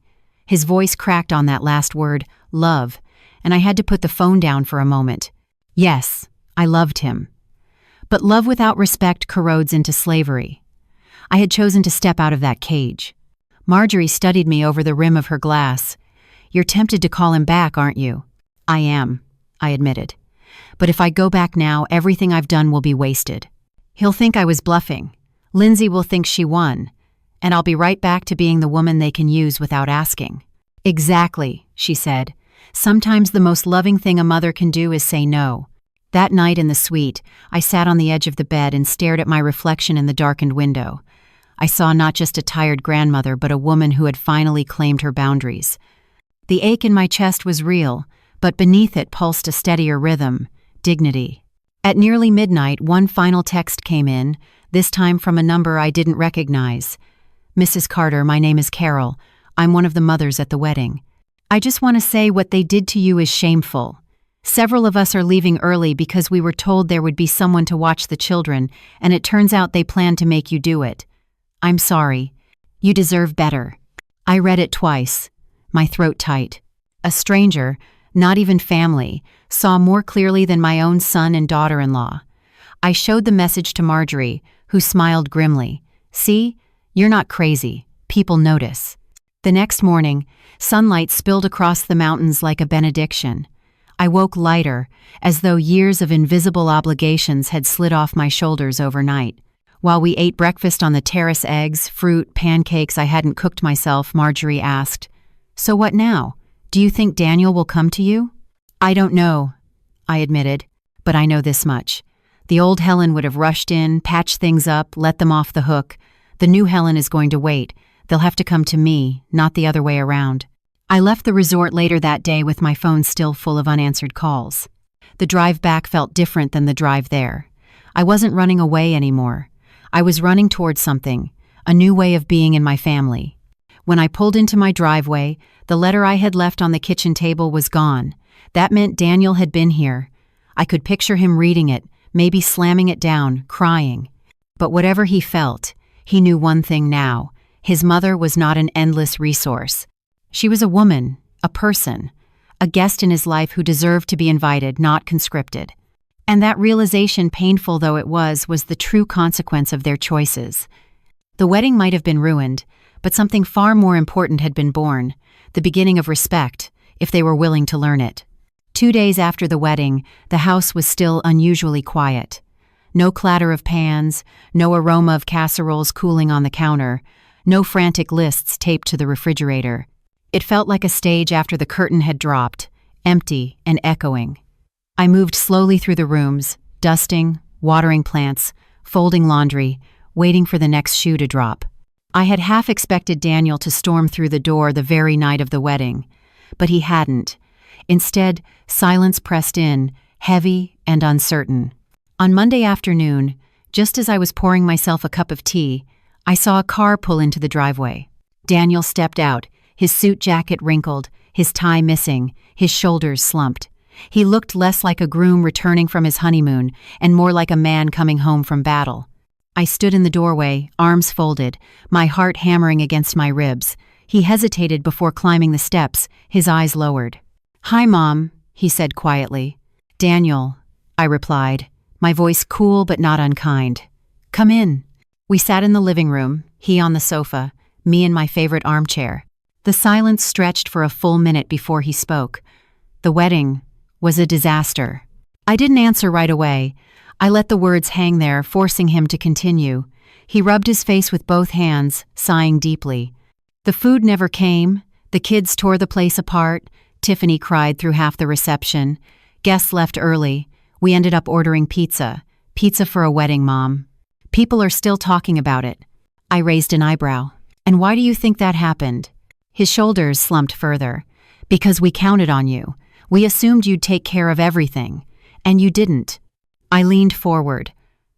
His voice cracked on that last word, love, and I had to put the phone down for a moment. Yes, I loved him. But love without respect corrodes into slavery. I had chosen to step out of that cage. Marjorie studied me over the rim of her glass. "You're tempted to call him back, aren't you?" "I am," I admitted. "But if I go back now, everything I've done will be wasted. He'll think I was bluffing. Lindsay will think she won. And I'll be right back to being the woman they can use without asking." "Exactly," she said. "Sometimes the most loving thing a mother can do is say no." That night in the suite, I sat on the edge of the bed and stared at my reflection in the darkened window. I saw not just a tired grandmother, but a woman who had finally claimed her boundaries. The ache in my chest was real, but beneath it pulsed a steadier rhythm, dignity. At nearly midnight, one final text came in, this time from a number I didn't recognize. "Mrs. Carter, my name is Carol. I'm one of the mothers at the wedding. I just want to say what they did to you is shameful. Several of us are leaving early because we were told there would be someone to watch the children, and it turns out they planned to make you do it. I'm sorry. You deserve better." I read it twice, my throat tight. A stranger, not even family, saw more clearly than my own son and daughter-in-law. I showed the message to Marjorie, who smiled grimly. "See? You're not crazy. People notice." The next morning, sunlight spilled across the mountains like a benediction. I woke lighter, as though years of invisible obligations had slid off my shoulders overnight. While we ate breakfast on the terrace, eggs, fruit, pancakes I hadn't cooked myself, Marjorie asked, "So what now? Do you think Daniel will come to you?" "I don't know," I admitted, "but I know this much. The old Helen would have rushed in, patched things up, let them off the hook. The new Helen is going to wait. They'll have to come to me, not the other way around." I left the resort later that day with my phone still full of unanswered calls. The drive back felt different than the drive there. I wasn't running away anymore. I was running towards something, a new way of being in my family. When I pulled into my driveway, the letter I had left on the kitchen table was gone. That meant Daniel had been here. I could picture him reading it, maybe slamming it down, crying. But whatever he felt, he knew one thing now. His mother was not an endless resource. She was a woman, a person, a guest in his life who deserved to be invited, not conscripted. And that realization, painful though it was the true consequence of their choices. The wedding might have been ruined, but something far more important had been born, the beginning of respect, if they were willing to learn it. 2 days after the wedding, the house was still unusually quiet. No clatter of pans, no aroma of casseroles cooling on the counter, no frantic lists taped to the refrigerator. It felt like a stage after the curtain had dropped, empty and echoing. I moved slowly through the rooms, dusting, watering plants, folding laundry, waiting for the next shoe to drop. I had half expected Daniel to storm through the door the very night of the wedding, but he hadn't. Instead, silence pressed in, heavy and uncertain. On Monday afternoon, just as I was pouring myself a cup of tea, I saw a car pull into the driveway. Daniel stepped out, his suit jacket wrinkled, his tie missing, his shoulders slumped. He looked less like a groom returning from his honeymoon and more like a man coming home from battle. I stood in the doorway, arms folded, my heart hammering against my ribs. He hesitated before climbing the steps, his eyes lowered. "Hi, Mom," he said quietly. "Daniel," I replied, my voice cool but not unkind. "Come in." We sat in the living room, he on the sofa, me in my favorite armchair. The silence stretched for a full minute before he spoke. The wedding was a disaster. I didn't answer right away. I let the words hang there, forcing him to continue. He rubbed his face with both hands, sighing deeply. The food never came. The kids tore the place apart. Tiffany cried through half the reception. Guests left early. We ended up ordering pizza. Pizza for a wedding, Mom. People are still talking about it. I raised an eyebrow. And why do you think that happened? His shoulders slumped further. Because we counted on you. We assumed you'd take care of everything. And you didn't. I leaned forward.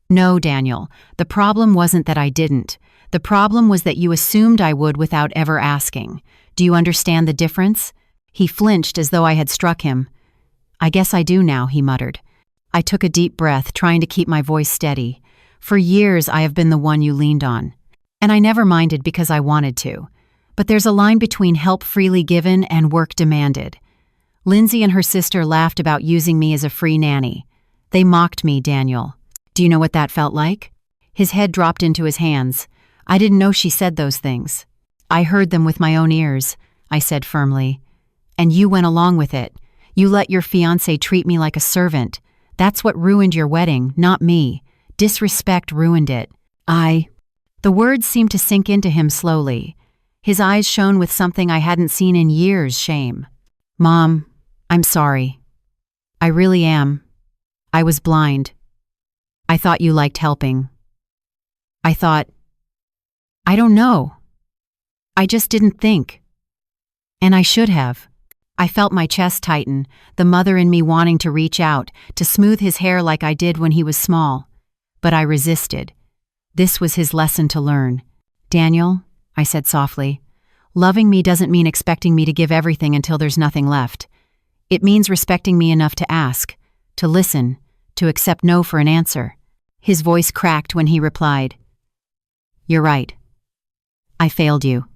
No, Daniel, the problem wasn't that I didn't. The problem was that you assumed I would without ever asking. Do you understand the difference? He flinched as though I had struck him. I guess I do now, he muttered. I took a deep breath, trying to keep my voice steady. For years I have been the one you leaned on. And I never minded because I wanted to. But there's a line between help freely given and work demanded. Lindsay and her sister laughed about using me as a free nanny. They mocked me, Daniel. Do you know what that felt like? His head dropped into his hands. I didn't know she said those things. I heard them with my own ears, I said firmly. And you went along with it. You let your fiancé treat me like a servant. That's what ruined your wedding, not me. Disrespect ruined it. The words seemed to sink into him slowly. His eyes shone with something I hadn't seen in years, shame. Mom, I'm sorry. I really am. I was blind. I thought you liked helping. I don't know. I just didn't think. And I should have. I felt my chest tighten, the mother in me wanting to reach out, to smooth his hair like I did when he was small. But I resisted. This was his lesson to learn. Daniel, I said softly, loving me doesn't mean expecting me to give everything until there's nothing left. It means respecting me enough to ask, to listen, to accept no for an answer. His voice cracked when he replied, You're right. I failed you.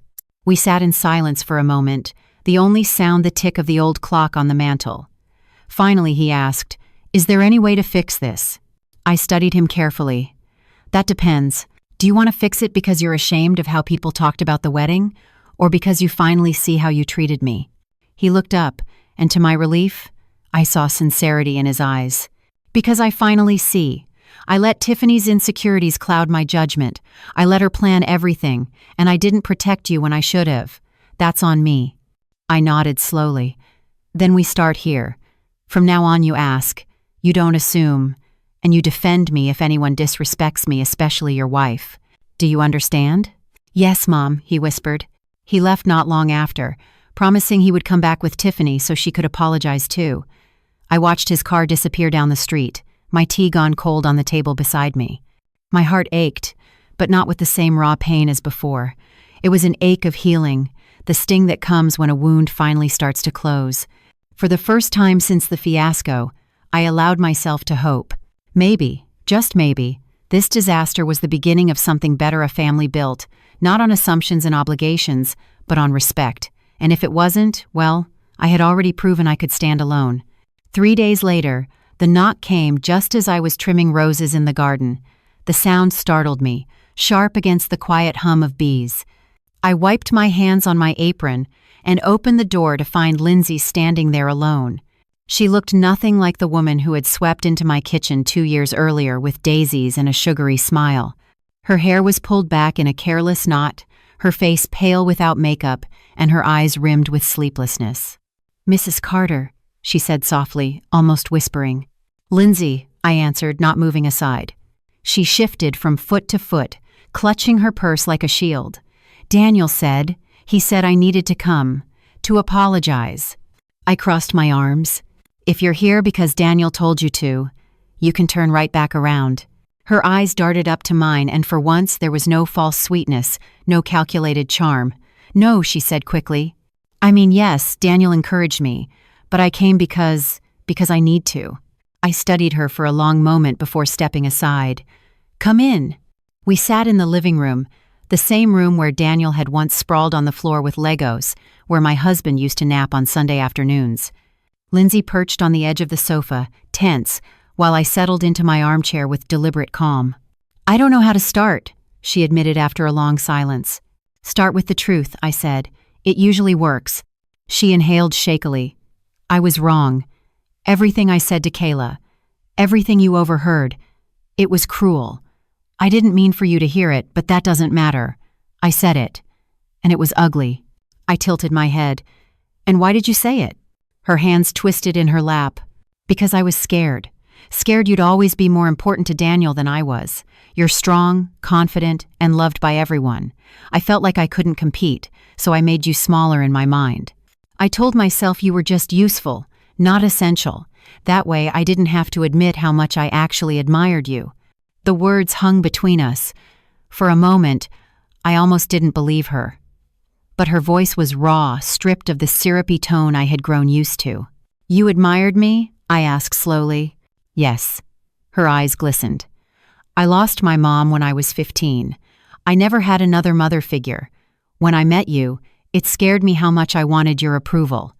We sat in silence for a moment, the only sound the tick of the old clock on the mantel. Finally he asked, Is there any way to fix this? I studied him carefully. That depends. Do you want to fix it because you're ashamed of how people talked about the wedding, or because you finally see how you treated me? He looked up, and to my relief, I saw sincerity in his eyes. Because I finally see. I let Tiffany's insecurities cloud my judgment. I let her plan everything, and I didn't protect you when I should have. That's on me. I nodded slowly. Then we start here. From now on you ask. You don't assume. And you defend me if anyone disrespects me, especially your wife. Do you understand? Yes, Mom, he whispered. He left not long after, promising he would come back with Tiffany so she could apologize too. I watched his car disappear down the street, my tea gone cold on the table beside me. My heart ached, but not with the same raw pain as before. It was an ache of healing, the sting that comes when a wound finally starts to close. For the first time since the fiasco, I allowed myself to hope. Maybe, just maybe, this disaster was the beginning of something better a family built, not on assumptions and obligations, but on respect. And if it wasn't, well, I had already proven I could stand alone. 3 days later, the knock came just as I was trimming roses in the garden. The sound startled me, sharp against the quiet hum of bees. I wiped my hands on my apron and opened the door to find Lindsay standing there alone. She looked nothing like the woman who had swept into my kitchen 2 years earlier with daisies and a sugary smile. Her hair was pulled back in a careless knot, her face pale without makeup, and her eyes rimmed with sleeplessness. Mrs. Carter, she said softly, almost whispering. Lindsay, I answered, not moving aside. She shifted from foot to foot, clutching her purse like a shield. Daniel said, he said I needed to come, to apologize. I crossed my arms. If you're here because Daniel told you to, you can turn right back around. Her eyes darted up to mine, and for once there was no false sweetness, no calculated charm. "No," she said quickly. "I mean, yes, Daniel encouraged me, but I came because I need to." I studied her for a long moment before stepping aside. "Come in." We sat in the living room, the same room where Daniel had once sprawled on the floor with Legos, where my husband used to nap on Sunday afternoons. Lindsay perched on the edge of the sofa, tense, while I settled into my armchair with deliberate calm. "I don't know how to start," she admitted after a long silence. "Start with the truth," I said. "It usually works." She inhaled shakily. "I was wrong. Everything I said to Kayla, everything you overheard, it was cruel. I didn't mean for you to hear it, but that doesn't matter. I said it. And it was ugly." I tilted my head. "And why did you say it?" Her hands twisted in her lap. "Because I was scared. Scared you'd always be more important to Daniel than I was. You're strong, confident, and loved by everyone. I felt like I couldn't compete, so I made you smaller in my mind. I told myself you were just useful, not essential. That way I didn't have to admit how much I actually admired you." The words hung between us. For a moment, I almost didn't believe her. But her voice was raw, stripped of the syrupy tone I had grown used to. "You admired me?" I asked slowly. "Yes." Her eyes glistened. "I lost my mom when I was 15. I never had another mother figure. When I met you, it scared me how much I wanted your approval.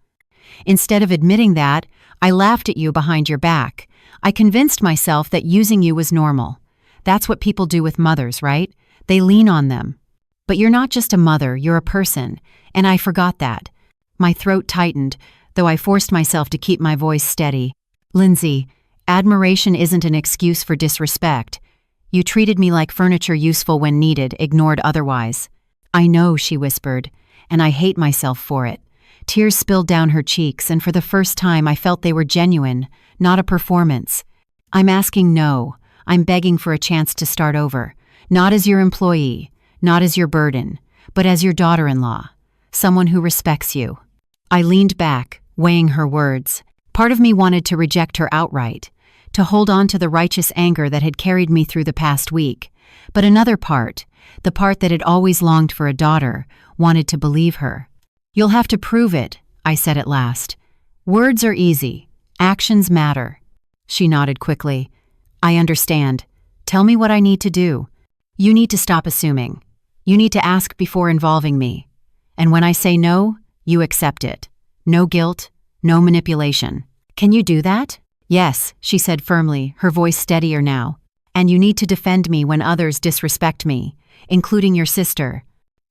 Instead of admitting that, I laughed at you behind your back. I convinced myself that using you was normal. That's what people do with mothers, right? They lean on them. But you're not just a mother, you're a person, and I forgot that." My throat tightened, though I forced myself to keep my voice steady. "Lindsay, admiration isn't an excuse for disrespect. You treated me like furniture, useful when needed, ignored otherwise." "I know," she whispered, "and I hate myself for it." Tears spilled down her cheeks, and for the first time I felt they were genuine, not a performance. "I'm asking no. I'm begging for a chance to start over. Not as your employee, not as your burden, but as your daughter-in-law. Someone who respects you." I leaned back, weighing her words. Part of me wanted to reject her outright, to hold on to the righteous anger that had carried me through the past week. But another part, the part that had always longed for a daughter, wanted to believe her. "You'll have to prove it," I said at last. "Words are easy. Actions matter." She nodded quickly. "I understand. Tell me what I need to do." "You need to stop assuming. You need to ask before involving me. And when I say no, you accept it. No guilt, no manipulation." "Can you do that?" "Yes," she said firmly, her voice steadier now. "And you need to defend me when others disrespect me, including your sister."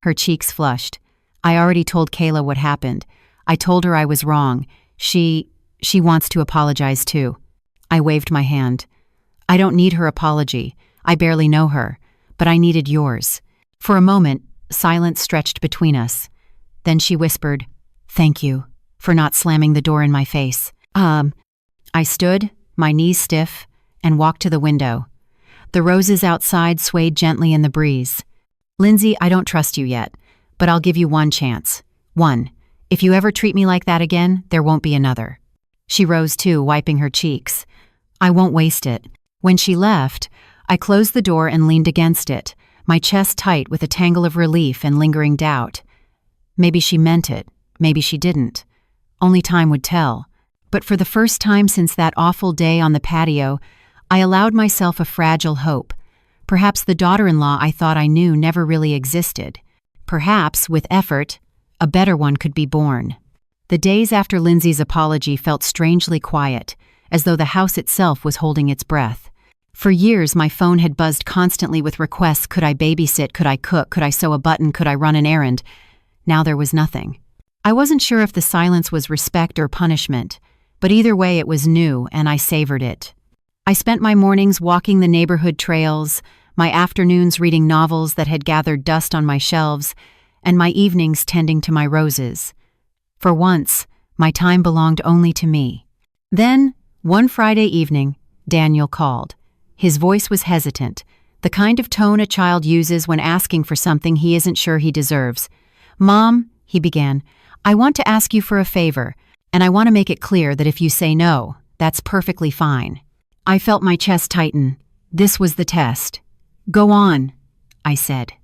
Her cheeks flushed. "I already told Kayla what happened. I told her I was wrong. She wants to apologize too." I waved my hand. "I don't need her apology. I barely know her. But I needed yours." For a moment, silence stretched between us. Then she whispered, "Thank you for not slamming the door in my face." I stood, my knees stiff, and walked to the window. The roses outside swayed gently in the breeze. "Lindsay, I don't trust you yet, but I'll give you one chance. One. If you ever treat me like that again, there won't be another." She rose too, wiping her cheeks. "I won't waste it." When she left, I closed the door and leaned against it, my chest tight with a tangle of relief and lingering doubt. Maybe she meant it, maybe she didn't. Only time would tell. But for the first time since that awful day on the patio, I allowed myself a fragile hope. Perhaps the daughter-in-law I thought I knew never really existed. Perhaps, with effort, a better one could be born. The days after Lindsay's apology felt strangely quiet, as though the house itself was holding its breath. For years, my phone had buzzed constantly with requests. Could I babysit? Could I cook? Could I sew a button? Could I run an errand? Now there was nothing. I wasn't sure if the silence was respect or punishment, but either way it was new, and I savored it. I spent my mornings walking the neighborhood trails, my afternoons reading novels that had gathered dust on my shelves, and my evenings tending to my roses. For once, my time belonged only to me. Then, one Friday evening, Daniel called. His voice was hesitant, the kind of tone a child uses when asking for something he isn't sure he deserves. "Mom," he began, "I want to ask you for a favor, and I want to make it clear that if you say no, that's perfectly fine." I felt my chest tighten. This was the test. "Go on," I said.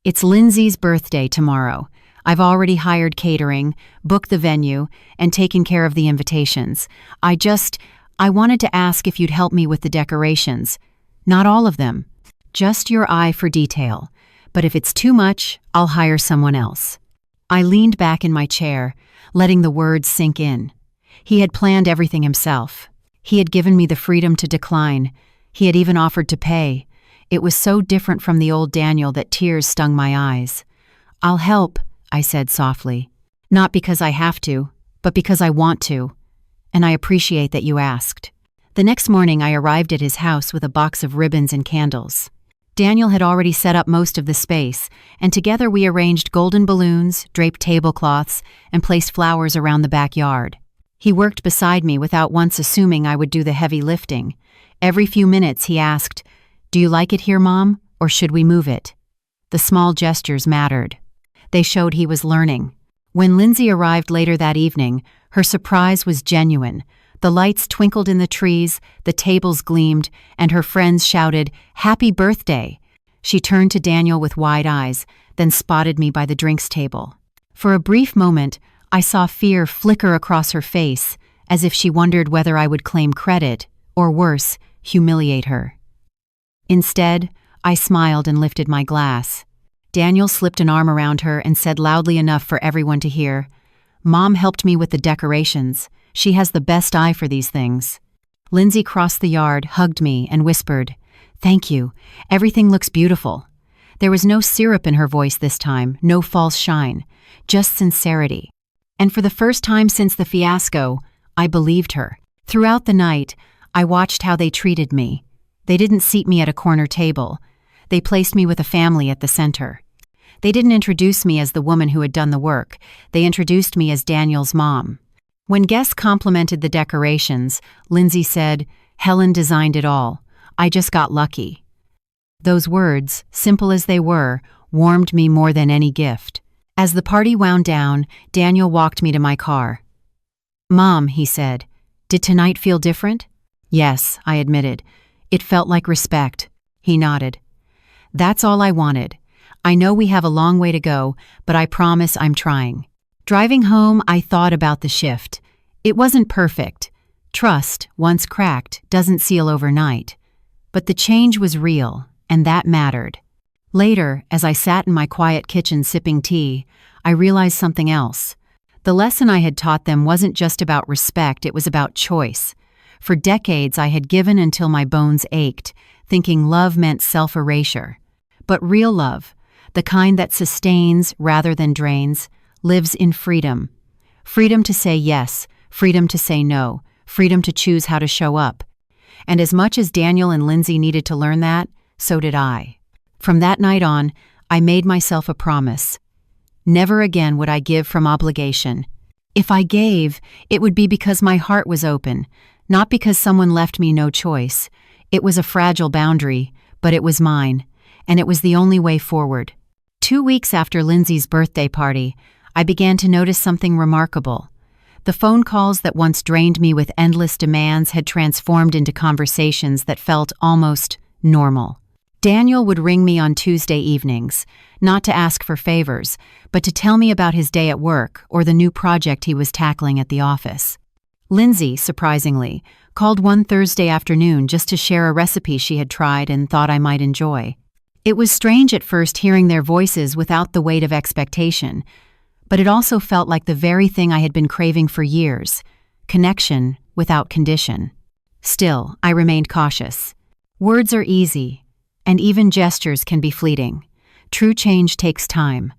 "It's Lindsay's birthday tomorrow. I've already hired catering, booked the venue, and taken care of the invitations. I wanted to ask if you'd help me with the decorations. Not all of them. Just your eye for detail. But if it's too much, I'll hire someone else." I leaned back in my chair, letting the words sink in. He had planned everything himself. He had given me the freedom to decline. He had even offered to pay. It was so different from the old Daniel that tears stung my eyes. "I'll help," I said softly. "Not because I have to, but because I want to. And I appreciate that you asked." The next morning I arrived at his house with a box of ribbons and candles. Daniel had already set up most of the space, and together we arranged golden balloons, draped tablecloths, and placed flowers around the backyard. He worked beside me without once assuming I would do the heavy lifting. Every few minutes he asked, "Do you like it here, Mom, or should we move it?" The small gestures mattered. They showed he was learning. When Lindsay arrived later that evening, her surprise was genuine. The lights twinkled in the trees, the tables gleamed, and her friends shouted, "Happy birthday!" She turned to Daniel with wide eyes, then spotted me by the drinks table. For a brief moment, I saw fear flicker across her face, as if she wondered whether I would claim credit, or worse, humiliate her. Instead, I smiled and lifted my glass. Daniel slipped an arm around her and said loudly enough for everyone to hear, "Mom helped me with the decorations. She has the best eye for these things." Lindsay crossed the yard, hugged me, and whispered, "Thank you. Everything looks beautiful." There was no syrup in her voice this time, no false shine, just sincerity. And for the first time since the fiasco, I believed her. Throughout the night, I watched how they treated me. They didn't seat me at a corner table. They placed me with a family at the center. They didn't introduce me as the woman who had done the work. They introduced me as Daniel's mom. When guests complimented the decorations, Lindsay said, "Helen designed it all. I just got lucky." Those words, simple as they were, warmed me more than any gift. As the party wound down, Daniel walked me to my car. "Mom," he said, "did tonight feel different?" "Yes," I admitted. "It felt like respect." He nodded. "That's all I wanted. I know we have a long way to go, but I promise I'm trying." Driving home, I thought about the shift. It wasn't perfect. Trust, once cracked, doesn't seal overnight. But the change was real, and that mattered. Later, as I sat in my quiet kitchen sipping tea, I realized something else. The lesson I had taught them wasn't just about respect, it was about choice. For decades, I had given until my bones ached, thinking love meant self-erasure. But real love, the kind that sustains rather than drains, lives in freedom. Freedom to say yes, freedom to say no, freedom to choose how to show up. And as much as Daniel and Lindsay needed to learn that, so did I. From that night on, I made myself a promise. Never again would I give from obligation. If I gave, it would be because my heart was open, not because someone left me no choice. It was a fragile boundary, but it was mine, and it was the only way forward. 2 weeks after Lindsay's birthday party, I began to notice something remarkable. The phone calls that once drained me with endless demands had transformed into conversations that felt almost normal. Daniel would ring me on Tuesday evenings, not to ask for favors, but to tell me about his day at work or the new project he was tackling at the office. Lindsay, surprisingly, called one Thursday afternoon just to share a recipe she had tried and thought I might enjoy. It was strange at first hearing their voices without the weight of expectation, but it also felt like the very thing I had been craving for years, connection without condition. Still, I remained cautious. Words are easy, and even gestures can be fleeting. True change takes time.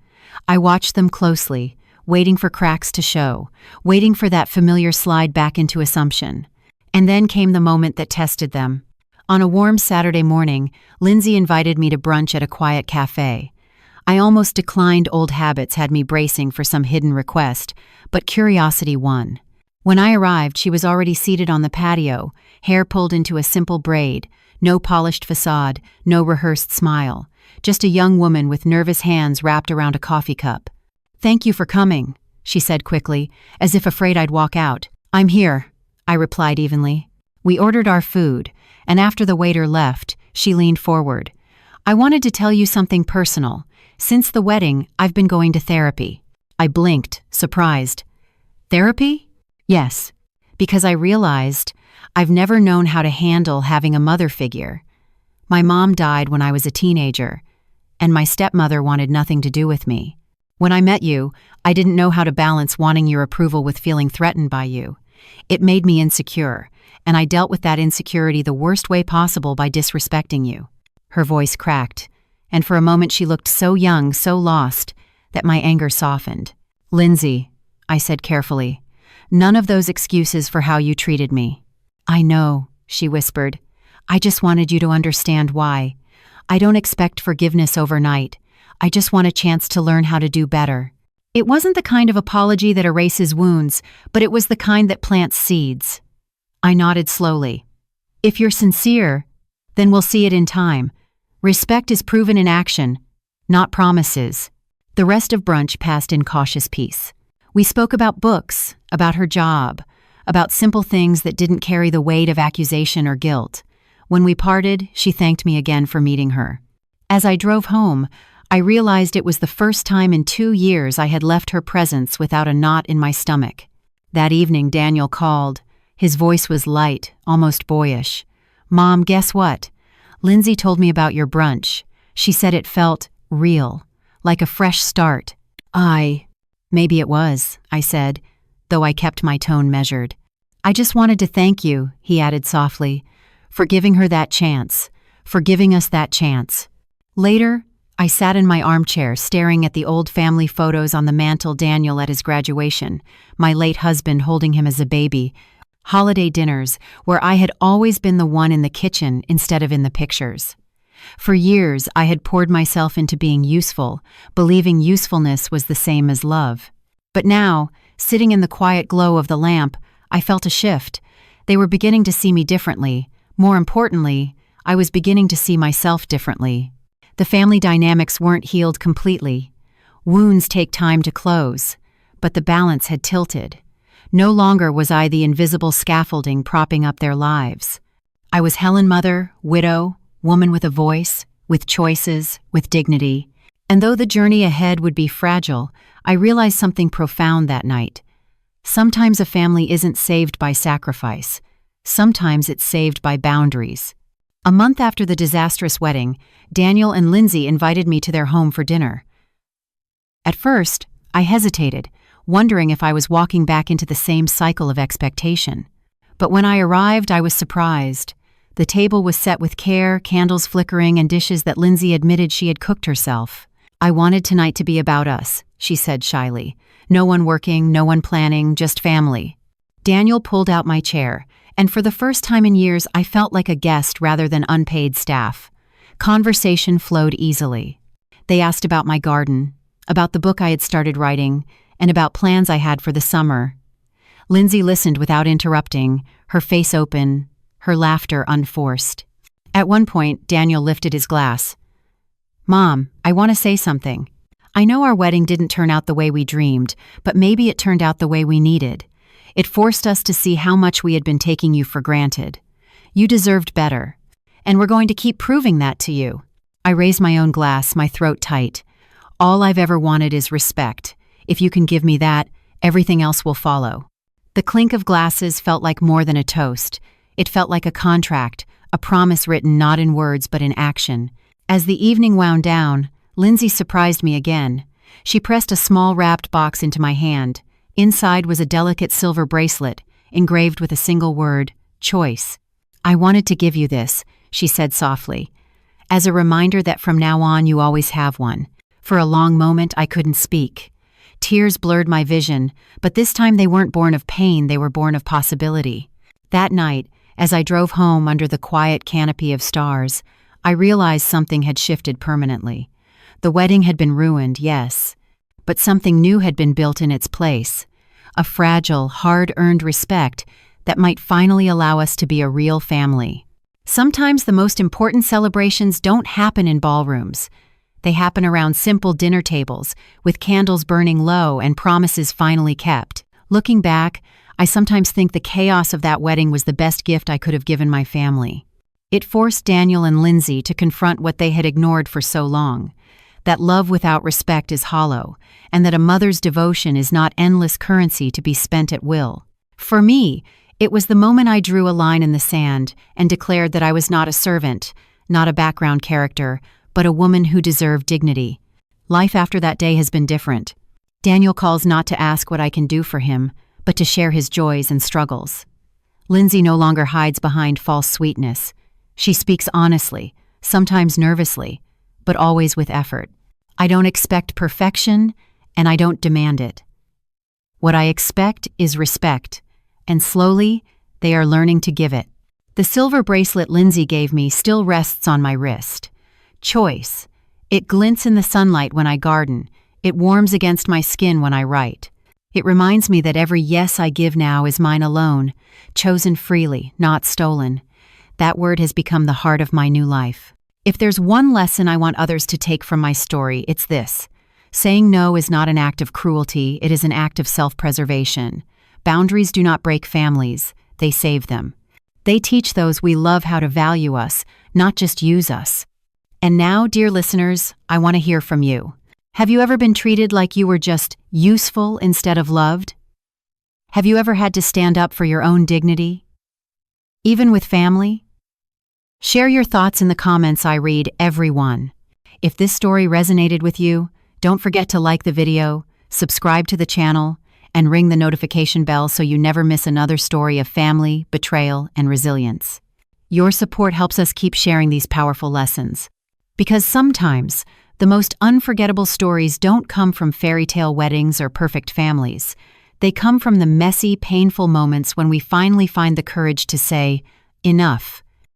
I watched them closely, waiting for cracks to show, waiting for that familiar slide back into assumption. And then came the moment that tested them. On a warm Saturday morning, Lindsay invited me to brunch at a quiet cafe. I almost declined. Old habits had me bracing for some hidden request, but curiosity won. When I arrived, she was already seated on the patio, hair pulled into a simple braid, no polished facade, no rehearsed smile, just a young woman with nervous hands wrapped around a coffee cup. "Thank you for coming," she said quickly, as if afraid I'd walk out. "I'm here," I replied evenly. We ordered our food, and after the waiter left, She leaned forward. "I wanted to tell you something personal. Since the wedding, I've been going to therapy." I blinked, surprised. "Therapy?" "Yes, because I realized I've never known how to handle having a mother figure. My mom died when I was a teenager, and my stepmother wanted nothing to do with me. When I met you, I didn't know how to balance wanting your approval with feeling threatened by you. It made me insecure, and I dealt with that insecurity the worst way possible by disrespecting you." Her voice cracked, and for a moment she looked so young, so lost, that my anger softened. "Lindsay," I said carefully, "none of those excuses for how you treated me." "I know," she whispered. "I just wanted you to understand why. I don't expect forgiveness overnight. I just want a chance to learn how to do better." It wasn't the kind of apology that erases wounds, but it was the kind that plants seeds. I nodded slowly. "If you're sincere, then we'll see it in time. Respect is proven in action, not promises." The rest of brunch passed in cautious peace. We spoke about books, about her job, about simple things that didn't carry the weight of accusation or guilt. When we parted, she thanked me again for meeting her. As I drove home, I realized it was the first time in 2 years I had left her presence without a knot in my stomach. That evening, Daniel called. His voice was light, almost boyish. "Mom, guess what? Lindsay told me about your brunch. She said it felt real, like a fresh start." Maybe it was," I said, though I kept my tone measured. "I just wanted to thank you," he added softly, "for giving her that chance, for giving us that chance." Later, I sat in my armchair staring at the old family photos on the mantel, Daniel at his graduation, my late husband holding him as a baby, holiday dinners where I had always been the one in the kitchen instead of in the pictures. For years, I had poured myself into being useful, believing usefulness was the same as love. But now, sitting in the quiet glow of the lamp, I felt a shift. They were beginning to see me differently. More importantly, I was beginning to see myself differently. The family dynamics weren't healed completely. Wounds take time to close, but the balance had tilted. No longer was I the invisible scaffolding propping up their lives. I was Helen mother, widow, woman with a voice, with choices, with dignity. And though the journey ahead would be fragile, I realized something profound that night. Sometimes a family isn't saved by sacrifice. Sometimes it's saved by boundaries. A month after the disastrous wedding, Daniel and Lindsay invited me to their home for dinner. At first, I hesitated, wondering if I was walking back into the same cycle of expectation. But when I arrived, I was surprised. The table was set with care, candles flickering, and dishes that Lindsay admitted she had cooked herself. "I wanted tonight to be about us," she said shyly. "No one working, no one planning, just family." Daniel pulled out my chair, and for the first time in years, I felt like a guest rather than unpaid staff. Conversation flowed easily. They asked about my garden, about the book I had started writing, and about plans I had for the summer. Lindsay listened without interrupting, her face open, her laughter unforced. At one point, Daniel lifted his glass. "Mom, I want to say something. I know our wedding didn't turn out the way we dreamed, but maybe it turned out the way we needed. It forced us to see how much we had been taking you for granted. You deserved better, and we're going to keep proving that to you." I raised my own glass, my throat tight. "All I've ever wanted is respect. If you can give me that, everything else will follow." The clink of glasses felt like more than a toast. It felt like a contract, a promise written not in words but in action. As the evening wound down, Lindsay surprised me again. She pressed a small wrapped box into my hand. Inside was a delicate silver bracelet, engraved with a single word, choice. "I wanted to give you this," she said softly, "as a reminder that from now on you always have one." For a long moment I couldn't speak. Tears blurred my vision, but this time they weren't born of pain, they were born of possibility. That night, as I drove home under the quiet canopy of stars, I realized something had shifted permanently. The wedding had been ruined, yes, but something new had been built in its place. A fragile, hard-earned respect that might finally allow us to be a real family. Sometimes the most important celebrations don't happen in ballrooms. They happen around simple dinner tables, with candles burning low and promises finally kept. Looking back, I sometimes think the chaos of that wedding was the best gift I could have given my family. It forced Daniel and Lindsay to confront what they had ignored for so long, that love without respect is hollow, and that a mother's devotion is not endless currency to be spent at will. For me, it was the moment I drew a line in the sand and declared that I was not a servant, not a background character, but a woman who deserved dignity. Life after that day has been different. Daniel calls not to ask what I can do for him, but to share his joys and struggles. Lindsay no longer hides behind false sweetness. She speaks honestly, sometimes nervously, but always with effort. I don't expect perfection, and I don't demand it. What I expect is respect, and slowly, they are learning to give it. The silver bracelet Lindsay gave me still rests on my wrist. Choice. It glints in the sunlight when I garden. It warms against my skin when I write. It reminds me that every yes I give now is mine alone, chosen freely, not stolen. That word has become the heart of my new life. If there's one lesson I want others to take from my story, it's this. Saying no is not an act of cruelty, it is an act of self-preservation. Boundaries do not break families, they save them. They teach those we love how to value us, not just use us. And now, dear listeners, I want to hear from you. Have you ever been treated like you were just useful instead of loved? Have you ever had to stand up for your own dignity? Even with family? Share your thoughts in the comments. I read every one. If this story resonated with you, don't forget to like the video, subscribe to the channel, and ring the notification bell so you never miss another story of family, betrayal, and resilience. Your support helps us keep sharing these powerful lessons. Because sometimes, the most unforgettable stories don't come from fairy tale weddings or perfect families. They come from the messy, painful moments when we finally find the courage to say, enough.